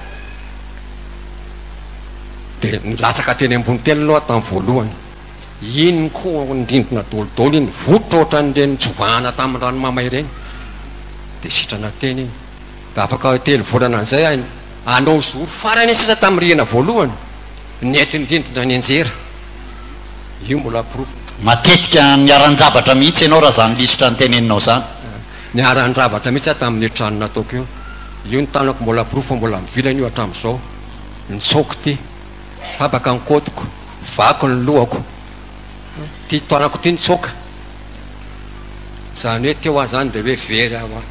dia nilatsaka teny ambony teny aloha tamin'ny voalohany iny koa nindrindrina dolodolo iny vototra ohatran'ireny jovahana tamin'ny ranomamay ireny dia sitrana teny iny da afaka telo volana an'izay a anao zoro farany sisa tamin'ny rihana voalohany nety nindrindrina ny anjera io mbola profo matetika niaran-javatra mihitsy ianao raha zany lisitra ny teneninao zany niaran-dravatra mihitsy a tamin'ny trano nataoko io ny tanako mbola profo mbola mivilana io hatramin'izao nitsaoko ty fabaka ny kotiko vako ny lohako ty tanako ty nitsoka zany hoe teo a zany dia hoe very aho a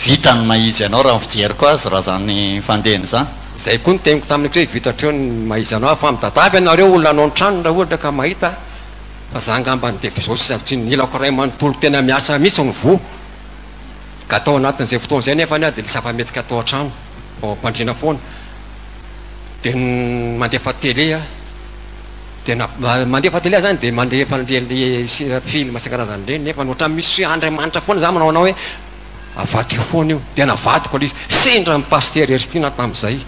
vita ny maizy ianao raha fijeriko azy raha zany fandehany zany zay koa ny teniko tamin'ny hoe vitatreo ny maizy anao fa midadavy anareo olona anao ny trano raha ohatra ka mahita fa za ngamba ny defa zao sy nilako ray manontolo tena miasa mihitsy ny vo ka atao anatin'izay fotoana zay nefa ny a dia lisafametsika atao an-trano mpandrina foana dia mandefa télé a dia mandefa télé zany dia mandefa le film sy karazany reny nefa nohatra misy Andriamanitra foana za manao anao hoe avadiko foana io dia navadiko alizy sendra ny paster eritina tamin'izay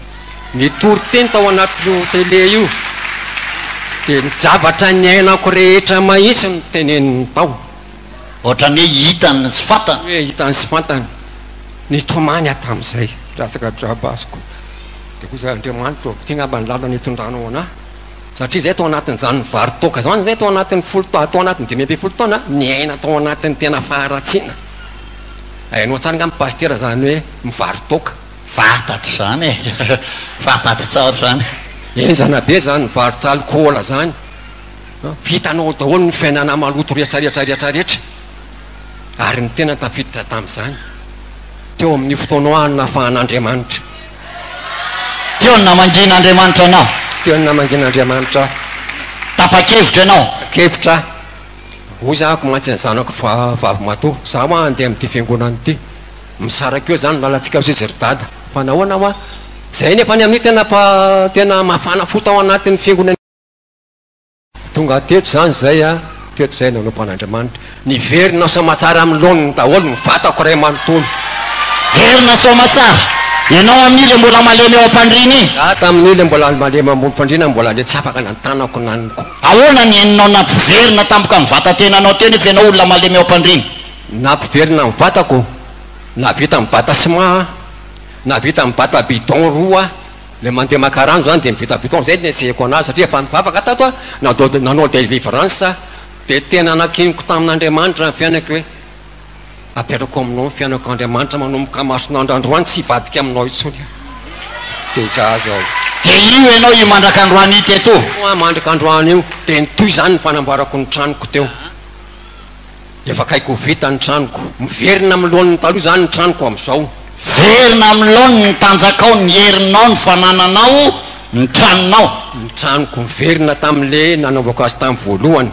nitory teny tao anatin'io télé io dia nijavatra ny ainako rehetra mahitsy ny teneniny tao ohatrany hoe hitany sy fantany hoe hitany sy fantany nitomany a tamin'izay rasaka drabasiko dia koa za Andriamanitra ty ngamba ny lalana hitondranao anahy satria zay tao anatin'izany vary toka zany zay tao anatin'ny tao anatin'ny 5 taona ny aina tao anatin'ny tena faharatsiana hainao tsara ngamy paster zany hoe mivary toka Fantatr zany e fantatry tsara zany eny zanabe zany mivarotra alcool zany vitanao daholo ny fiainana maloto rehetrarehetrarehetrarehetra ary ny tena tafiditra tamin'izany teo amin'ny fotoanao anina fahan'Andriamanitra teo ny namangin'Andriamanitra anao teo ny namangin'Andriamanitra tapa-kevitra ianao kevitra hoy zahako mantsy ny zanako vavy matoa za moa andeha amin'ity fiangonana ity misaraka eo zany lalantsika ho sizeridada fa nahoana moa zay nefa ny amin'ny tena mafana fota ao anatin'ny fiangonana tonga teto zany zay a teto zay nanompan'Andriamanitra niverina somatsara amin'ny laoniny daholo mivatako ray manontolo verina somatsara ianao amin'ile mbola malemy eo am-pandrina iny tamin'ile mbola malemy am-pandrina mbola le tsy afaka nantanako naniko ahoana ny eninao nampiverina tampoka mivata tenanao teny fa ianao olona malemy eo am-pandrina nampiverina mivatako na vita mibata sima na vita mibata bidon roa le mandeha makarano zany de mivita bidon zay nesehako anazy satria efa mivavaka tato a nanao délivrance de tena nakiniko tamin'Andriamanitra ny fiainako hoe apetrako aminao ny fiainako Andriamanitra manomboka mason'andro androany tsy hivadika aminao itsony de za zao de io ianao io mandraka androany ity eto mandraka androany io de nitoy zany ny fanamboarako ny tranoko teo efa kaiko vita ny tranoko miverina milohan'ny taloha zany ny tranoko amin'izao verina amin'ny laony ny tanjakao ny herinao ny fanananao ny tranonao ny tranoko miverina tamin'le nanaovako azy tamin'ny voalohany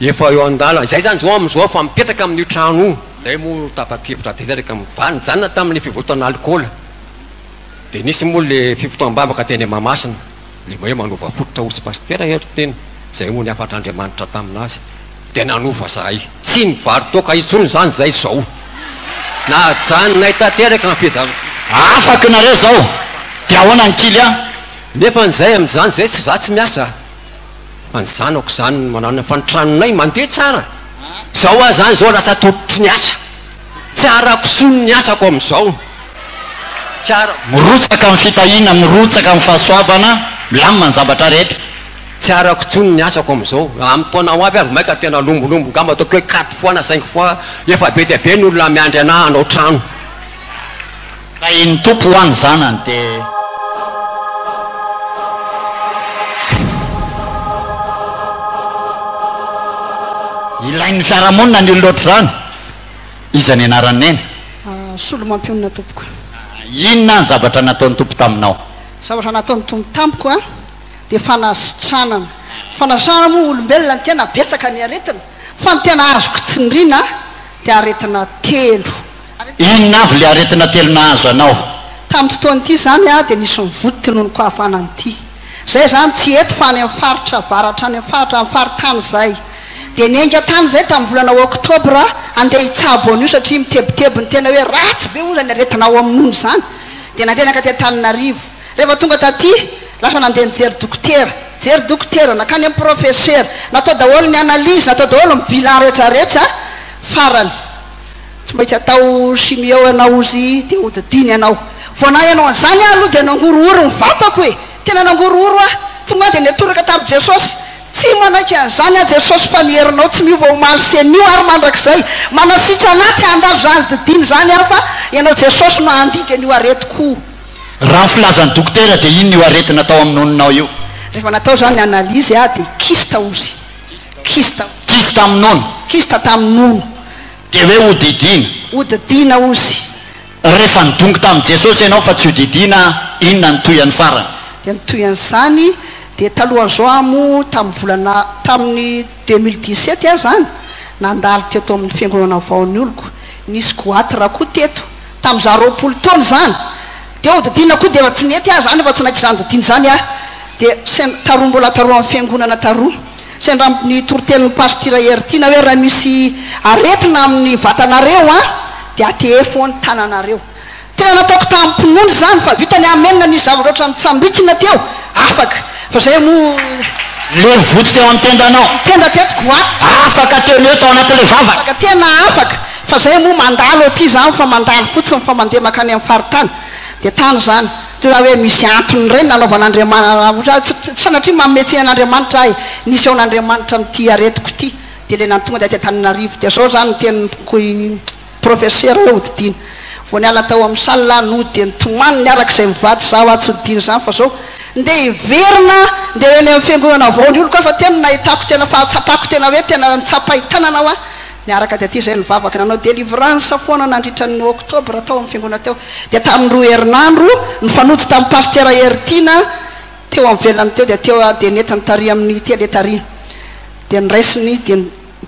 efa eo andala zay zany zao amin'izao fa mipetraka amin'io trano io zay moa tapa-kevitra teraka mijanona tamin'le fivotoana alcool de nisy moa le fivotoam-bavaka teny Mahamasina le hoe manova fototra osy pastera eto teny zay moa ny afatr'Andriamanitra taminazy de nanova zahay tsy nivary toka itsony zany zay zao na janonay tateraka nyfizava afaka nareo zao de ahoana ny kily a nefa nizay amin'izany zay tsy za tsy miasa fa ny zanako zany manana fa ny tranonay mandeha tsara zao a zany zao lasa tototry ny asa tsy arako sony ny asako amin'izao tsara mirotsaka amin'ny fitahina mirotsaka amin'ny fahasoavana milamina ny zavatra rehetra tsy arako tsony ny asako amin'izao amin'ny taonao avy maika tena lombolombo ngamba ataoko hoe 4 fois na 5 fois efa be dia be ny olona miandry ana hanao trano ka iny tompo ho any zanany de ilain'ny fiarahamonina ny oloatra zany iza ny anaran'neny solo mampionina tompoko inona ny zavatra nataon'ny tompo taminao zavatra nataon'ny tompo tampoko a de fanasitranana fanasana moa olombelona ny tena betsaka ny aretina fa ny tena azoko tsindrina de aretina telo inona avy le aretina telo nahazo anao tamin'ny fotoanyity zany a de nisy mivodity noho ny kohafanany ity zay zany tsy eto fa any amin'ny faritra varatra any amin'ny faritra amin'ny faritany zay de nenga tany zay tamin'ny volana oktobra andeha hitsabo an'io satria mitebitebo ny tena hoe ratsy be oza ny aretina ao amin'ony zany de nandeha naka Antananarivo rehefa tonga taty lasa nandeha nijery dokotera nakany amin'ny professeur natao daholo ny analyse natao daholo ny bilan rehetrarehetra farany tsy mba itsy atao chimio anao izy de hodidiny anao voana ianao an'izany aloha de nangorooro mivatako e tena nangorooro a tonga de netoraka tamin'i Jesosy tsy manaiky an'izany a Jesosy fa nierinao tsy miova omaly senio ary mandrak'izay manasitra anaty andavo zany didiny zany a fa ianao Jesosy no andidy an'io aretiko raha ny filazan'ny dokotera de ino io aretina atao amin'oninao io rehefa natao zany analyse a de kista ozy kista amin'ono kista tamin'ono de hoe hodidina ozy rehefa nidongo tamin'i Jesosy ianao fa tsy hodidina inona nytoyan'ny farany de nitoyan'izany de talohan'izao amo tamin'ny volana tamin'ny 2017 a zany nandalo teto amin'ny fiangonana vaon'ny oloko nisy goatra koa teto tamin'za 20 taona zany de hodidina koa de efa tsy nety a zany efa tsy naiky zany didiny zany a de taroa mbola taroa amin'ny fiangonana taroa sendra ny toritelyn'ny pastira hertina hoe raha misy aretina amin'ny vatanareo a de atefo ny tananareo tena nataoko tamin'ny mpinono zany fa vitany amenina ny zavatra oatra mitsambikina teo afaka fa zay mo le mivoto teo amin'ny tendanao tenda tetiko a afaka teo leo tao anatin'le vavaka afaka tena afaka fa zay mo mandalo aty zany fa mandalo fotsiny fa mandeha makany amin'ny faritany de tany zany raha hoe misy antony reny nanaovan'Andriamanitra sanatria mametsy an'Andriamanitra ay nisy ao n'Andriamanitra amity aretiko ty de le nantonga de Antananarivo de zao zany ny tenyko professeur hoe hodidina vo niala tao amin'ny salina no de nitomany niarak'izay mivady zaho atsodiny zany fa zao nde iverina nde eny amin'ny fiangonana vaony olo koa fa tena nahitako tena fahatsapako tena hoe tena mitsapahitana anao a niaraka de aty zay nivavaka nanao délivrance foana nandritra ny octobre tao amin'ny fiangonana teo de tamin'ny 2 herinandro nifanojo tamin'ny pasteur Hertina teo amin'ny velany teo de teo de netany tary amin'ny tele tary de niraisiny de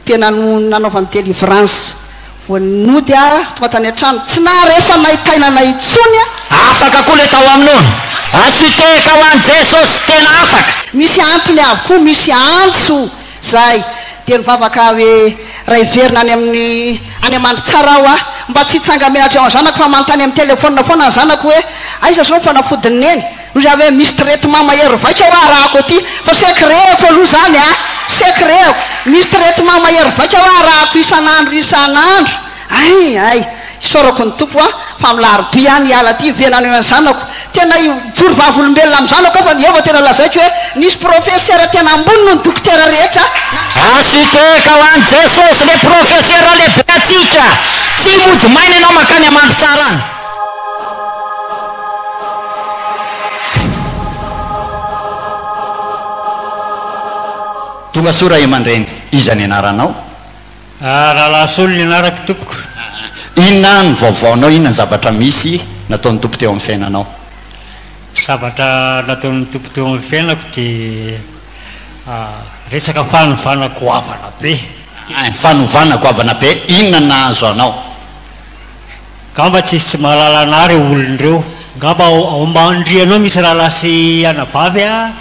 tena nanaovany délivrance vonody a tonga tany an-trano tsy na rehefa nahitainana itsony a afaka koa le tao amin'ony asiteka ho an' Jesosy tena afaka misy antony avokoa misy antso zay de nivavaka hoe raha iverina any amin'ny any amandry tsara aho a mba tsy hitsangamenatra ao zanako fa manontany amin'ny telefona foana ny zanako hoe aiza zao fanafodiny eny ozy hoe misy traitement mahery vaika ho arahako aty fa secret-ko aloha zany a secret misy traitement mahery vaika ho arahako isan'andro ay isorako ny tompo a fa milarby any hiala ty venany eo any zanako tena joro vavolombelona amin'ny zanako fa nieva tena lazaiko hoe nisy professeur tena ambony no ny dokotera rehetra asiteka ho an' Jesosy le professeur lehibe atsika tsy mody maina ianao makany amandry tsara any tonga sora Eman-dreny iza ny anaranao rahalaso ny anarako tompoko inona ny vaovaonao inona ny zavatra misy nataon'ny tompo teo amin'ny fiainanao zavatra nataon'ny tompo teo amin'ny fiainako de resaka fanovanako avana be fanovanako avana be inona nahazo anao ngamba tsy mahalala ana reo olon'ireo ngamba aombandrianao misy raha lasy anabavy a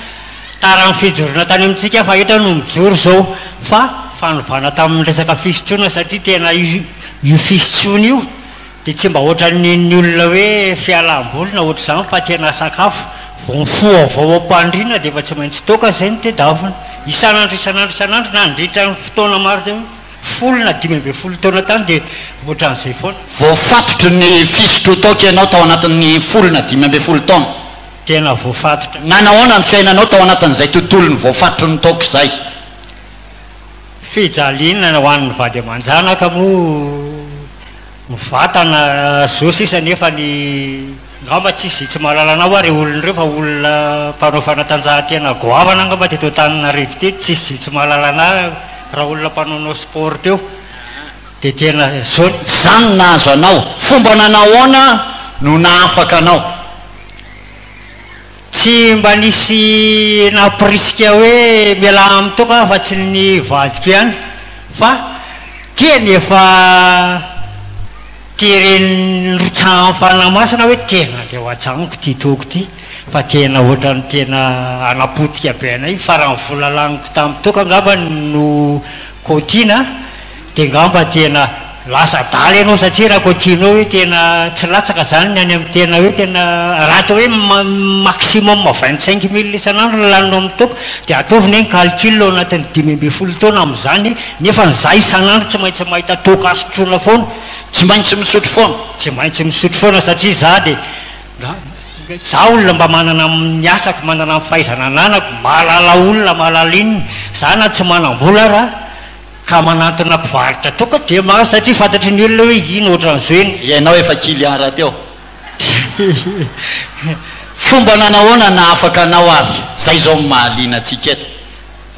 tara ny fijorona tany amintsika fa eto no mijoro zao fa fanovana tamin'ny resaka fisotroana satria tena io fisotroana io de tsy mba ohatran'ny olona hoe fialam-bolona ohatra zany fa tena sakafo vonfo avao ampandrina de efa tsy maintsy toka zay ny tedavina isan'andro nandritra ny fotoana maro teo 10 taona tany de ohatran'izay foana voafatotry ny fisotro toka ianao tao anatin'ny 10 taona tena voafatotra nanahoana ny fiainanao tao anatin'izay tontolo ny voafatotry ny toka zay fijalina ho an'ny vady aman-janaka moa mivatana zao sisa nefa ny ngamba tsisy tsy mahalalana ho a re olon'ireo fa olona mpanao fanatanjahantena goavana ngamba teto tanina revy te tsisy tsy mahalalana raha olona mpanaonao sport teo de tena zao zany nahazo anao fomba nanahoana no naafaka anao tsy mba nisy napirisika hoe miala amin'ny toka fa tsy ny vadiko ihany fa teny efa tereny rotsahany fanamasina hoe tena le ho atsagnoko ty toko ty fa tena ohatrany tena anapotika be anay fa raha nyvolalaniko tamin'ny toka ngamba no kotina de ngamba tena lasa daly ianao satria raha kotinao hoe tena tsy latsaka zany ny any amin'ny tena hoe tena raha atao hoe maximum 25 000 isan'andro laninao amin'ny toko de ataovina eny calcul ao anatin'ny 15 taona amin'izany nefa nyzay isan'andro tsy maintsy mahita toka asotrona foana tsy maintsy misotro foana tsy maintsy misotro foana satria za de za olona mba manana miasako manana amin'ny fahaizana ananako mahalala olona mahalala inny zana tsy manam-bola raha ka manantona mpivaritra toka de maro satria fantatry ny olona hoe ino ohatran'izao eny ianao efa kiliara teo fomba nanahoana na afaka anao ary zay zao mahaliana atsika eto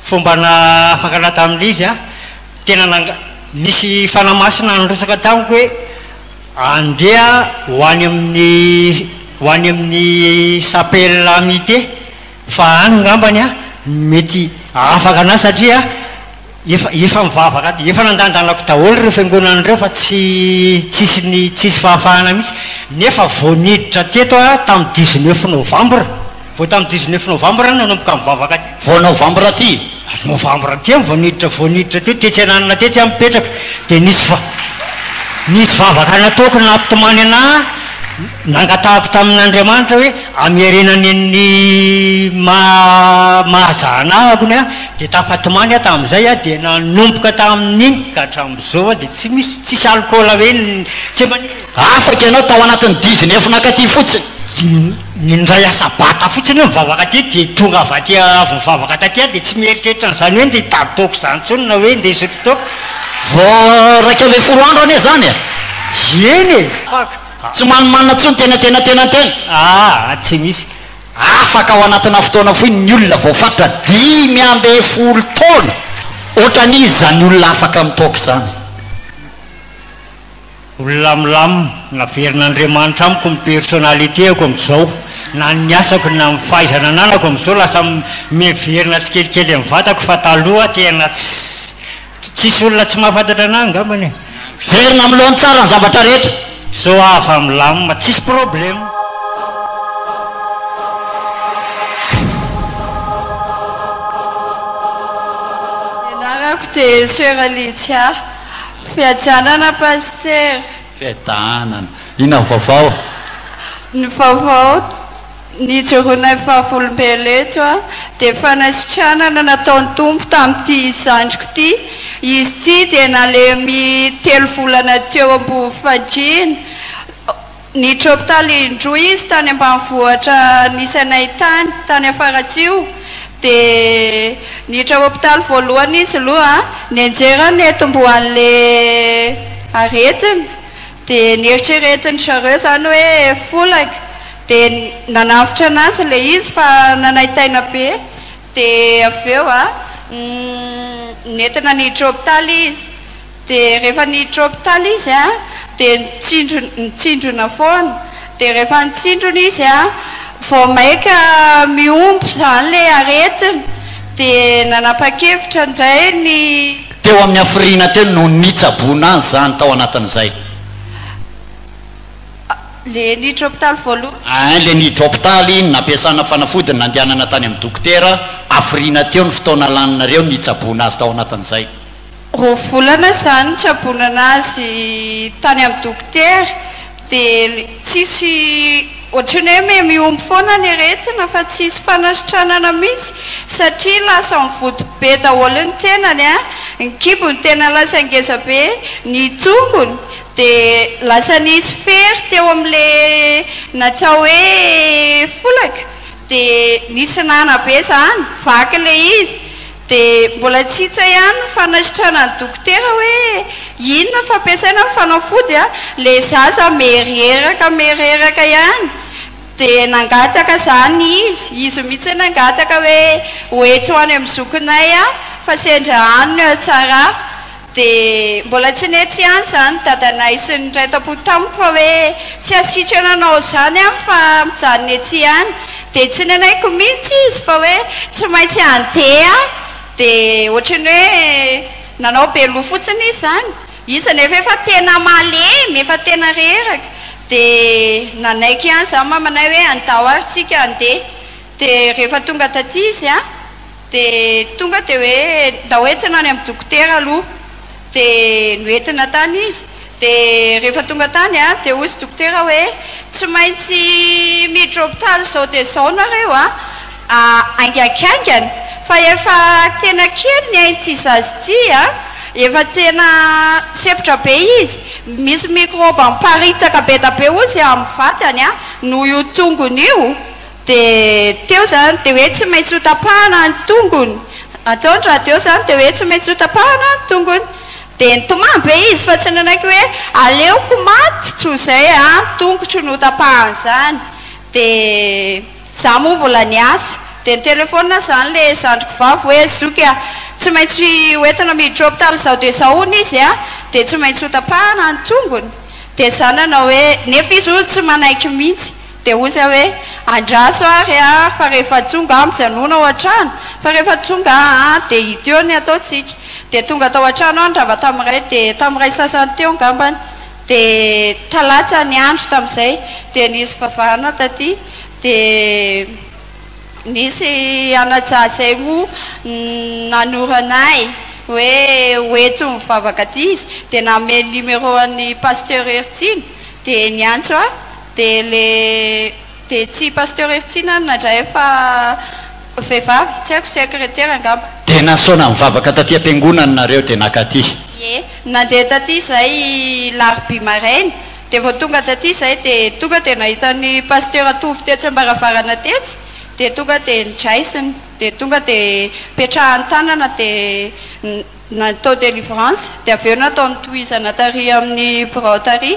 fomba na afaka ana tamin'izy a tena misy fanamasina nyrosaka tamiko hoe andeha ho any amin'ny sapelle amité fa any ngambany a mety afaka ana satria efa mivavaka efa nandandanako daholo reo fiangonan'ireo fa tsisy fahafahana mihitsy nefa voaniditra teto a tamin'ny 19 novembre vo tamin'ny 19 novembre nanomboka mivavaka vo novembre ty novembre ty voaniditra teo tetsy ananana tetsy mipetraka de nisy vavaka nataoko nampitomany ana nangatahako tamin'Andriamanitra hoe amiarenany ny mahazanahako ny a de tafatomany a tamin'izay a de nanomboka tamin'iny ka hatramin'izao a de tsy misy tsisy alcool hoe tsy mani afaka ianao tao anatin'ny 19 nakaty fotsiny nindray asabata fotsiny mivavaka ty de tonga avaty avy mivavaka tatya de tsy mieritreritra n'izany hoe nde hitady toko zany tsony na hoe nde hisotro toko vo raika ambe 10 andro ane zany a eny tsy manimanina tsony tena tsy misy afaka ao anatina fotoana foiny ny olona voafatra 5 taona ohatran'izy zany olona afaka mitoka zany ololamilamo naverin'andriamanitra amiko my personnalitéako am'izao na ny asako na mifahaizana ananako am'izao lasa miverina tsy kelikely amin'ny vatako fa taloha tena tsisy olona tsy mahafantatra anahy angambany verina amilohany tsara ny zavatra rehetra so ava milamima tsisy problème enarako dia Sœur Alicia fiajanana paster fiadanana ina vaovao ny vaovao ny joroana fahafolombelo eto a dia fanasitranana nataony tompo tamin'ity zandriko ity izy ity dia nalemy 3 volana teo ambo fandriana niditra hôpitaly indroa izy tany ambanivohitra nisanay tany afaratsio dia niditra hôpitaly voalohany izy aloha nianjerany etomboan'le aretina dia nieritreretiny zareo zany hoe folaka dia nanavitra anazy le izy fa nanaitaina be dia avy eo nentina niditra hôpitaly izy dia rehefa niditra hôpitaly izy dia nitsindrona foana dia rehefa nitsindrona izy vao maika miombo zany le aretina dia nanapa-kevitra indray ny teo amin'ny afiriana teo no nitsabona azy zany tao anatin'izay le niditra hôpitaly voalohany le niditra hôpitaly nampiasana fanafodiny nandehanana tany amin'ny dokotera afiriana teo ny fotoana laninareo nitsabona azy tao anatin'izay roa volana zany tsabonana azy tany amin'ny dokotera dia tsisy ohatrany hoe miombo foana ny aretina fa tsisy fanasitranana mihitsy satria lasa mivody be daholo ny tenany ny kibony tena lasa ngeza be ny tongony dia lasa nisy fery teo amin'le natao hoe folaka dia nisy nana be zany vaky le izy dia mbola tsitsa ihany fanasitrana ny dokotera hoe inona fampiasaina ny fanafody le zaza mereraka ihany dia nangataka zany izy mihitsy nangataka hoe hoeto any amin'ny zokinay fa sendra anony tsara dia mbola tsy netsy ihany zany dadanay sy ny ray tampo tamiko fa hoe tsy asitrana anao zany fa mijanony etsy ihany dia tsy nanaiko mihitsy izy fa hoe tsy maintsy andeha dia ohatrany hoe nanao be loha fotsiny izy zany izy nefa efa tena malemy efa tena reraka dia nanaiky ihany zany mamanay hoe andao ary tsika andeha dia rehefa tonga taty izy dia tonga dia hoe da hoentina any amin'ny dokotera aloha dia noentina tany izy dia rehefa tonga tany dia hozy dokotera hoe tsy maintsy miditra hôpitaly zao dia zao nareo aingakiangana fa efa tena kely ny aintsy zazy ty efa tena sepitra be izy misy microbe miparitaka be da be ozy amin'ny vatany no io tongony io dia teo zany dia hoe tsy maintsy ho tapahana ny tongony ataondraha teo zany dia hoe tsy maintsy ho tapahana ny tongony dia nitomany be izy fa tsy nanaiky hoe aleoko maty tso zay tongotry no tapahana zany dia za moa mbola niasa dia ny telefona zany le zandriko vavy hoe zoky tsy maintsy hoentina miditra hôpitaly zao dia zao ony izy dia tsy maintsy ho tapahana ny tongony dia za nanao hoe nefa izy ozy tsy manaiky mihitsy dia ozy hoe andraso ary fa rehefa tonga mijanona ao an-trano fa rehefa tonga dia hita eo ny ataotsika dia tonga tao an-trano andrava tamin'iray dia tamin'iray sasany teo ngambany dia talatsa ny andro tamin'izay dia nisy vavahana taty dia nisy anajazay moa nanoranay hoe hoeto mivavaka ty izy dia name numéro an'ny pasteur Hertine dia niantso dia dia tsy pasteur Hertine nandray fa vehivavy tsy haiko secrétaire angamba dia nasaona mivavaka taty am-piangonana nareo dia nakaty nandeha taty zay larbi maraina dia vao tonga taty zay dia tonga dia nahitany pasteur atovy tetsy ambaravarana tetsy dia tonga dia nidraisiny dia tonga dia petrahany tanana dia natao délivrance dia avy eo natao nytohizana tary amin'ny brautary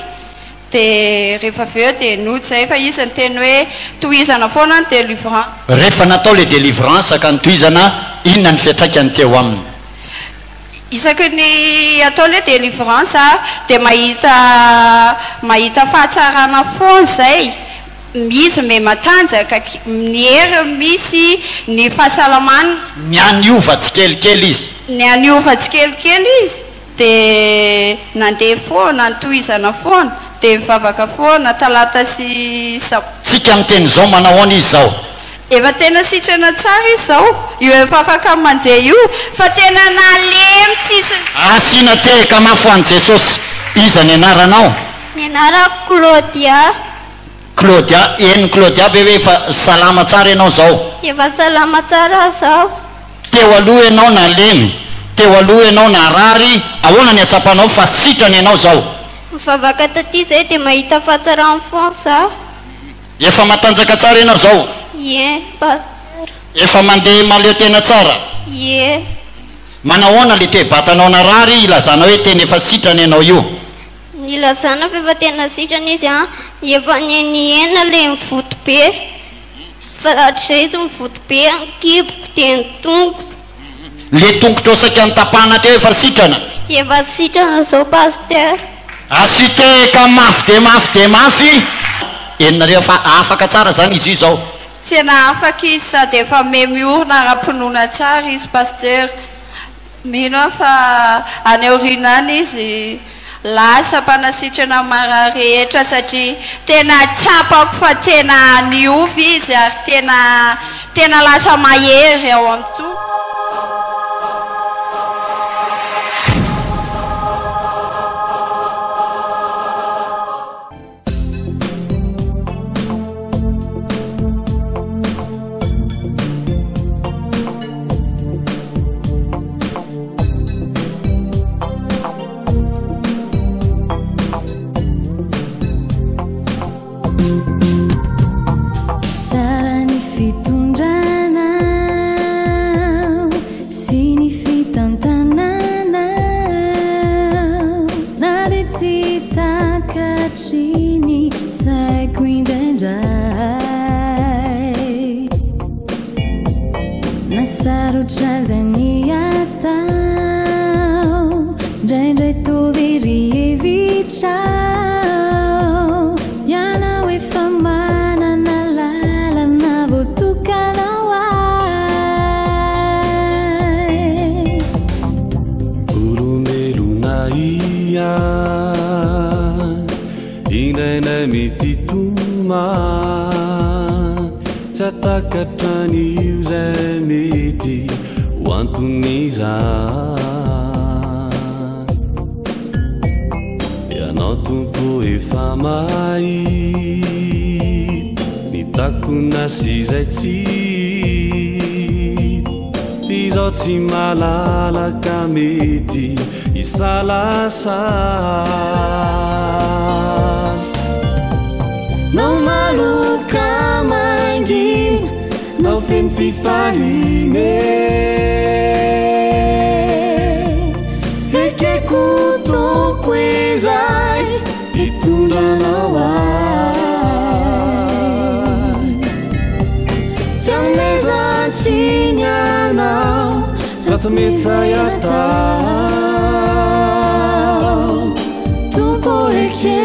dia rehefa avy eo dia noty zay fa izy ny teny hoe tohizana foana ny délivrance. Rehefa natao le délivrance ka nytohizana, inona ny fiatraikany teo aminy? Isaky ny atao le délivrance dia mahita fahatsarana foana zay, izy me matanjaka, ny hery misy ny fahasalamana, ny aniova tsikelikely izy, ny aniova tsikelikely izy, dia nandeha foana nytohizana foana, dia mivavaka foana talata sy tsika miteny zao manao any izy zao efa tena sitrana tsara izy zao, io efa afaka mandeha io fa tena nalemy tsisy. Asina tehaka mafy ho an'i Jesosy. Iza ny anaranao? Ny anarako Claudia. Claudia, eny Claudia be hoe efa salama tsara ianao zao? Efa salama tsara zao. Teo aloha ianao nalemy, teo aloha ianao narary, ahoana ny atsapanao fa sitrany ianao zao? Mivavaka taty zay dia mahita fahatsarany foana zaho. Efa matanjaka tsara ianao zao? Ie, pastor. Efa mandeha maleo tena tsara? Ie. Manahoana le toe-batanao narary ilazana hoe tena efa sitrany ianao io? Ilazana fa efa tena sitrany izy efa niena le mivoto be, fa hatrizay izy mivoto be kiboko dia ny tongotra. Le tongotra osaka ny tapahana teo efa sitrana? Efa sitrana zao pasteur. Asiteka mafy de mafy. Enonareo fa afaka tsara zany izy io zao? Tena afaka izy sady efa miorina ara-pinoana tsara izy pasteur. Mino fa any aorianany izy lasa mpanasitrana mara rehetra satria tena tsapako fa tena niovy izy ary tena lasa mahery ao amin'ny to. Takatrani uzameti wantuniza yanao tompo efa mai nitakona sy zay tsy izao tsy malalaka mety isalasa nao maluka mangina nao feno fifaline ekeko tompo izay hitondranao ay tsy amnezantsiny anao raha tsy metsay atao tompo eke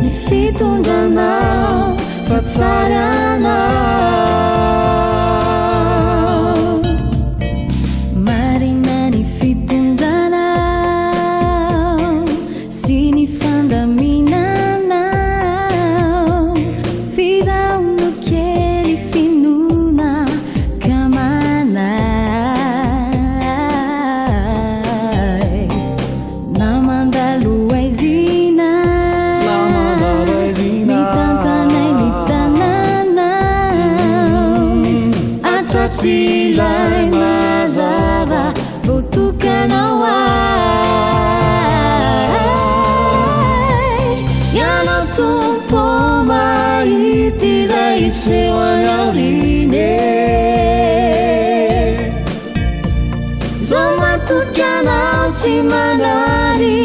ny fitondranao fa tsary anao marina ny fitondranao sy ny fandaminanao fizahono kely finona kamanay na mandalo aizina Silai mazava votukanao ai yanao tompo mahity zay seo anaorine zao matokanao tsy mandany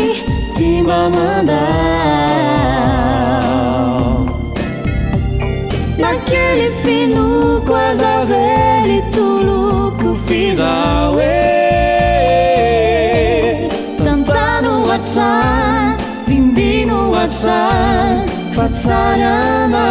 tsy mba mandany atrany vimbino atrany fa tsarana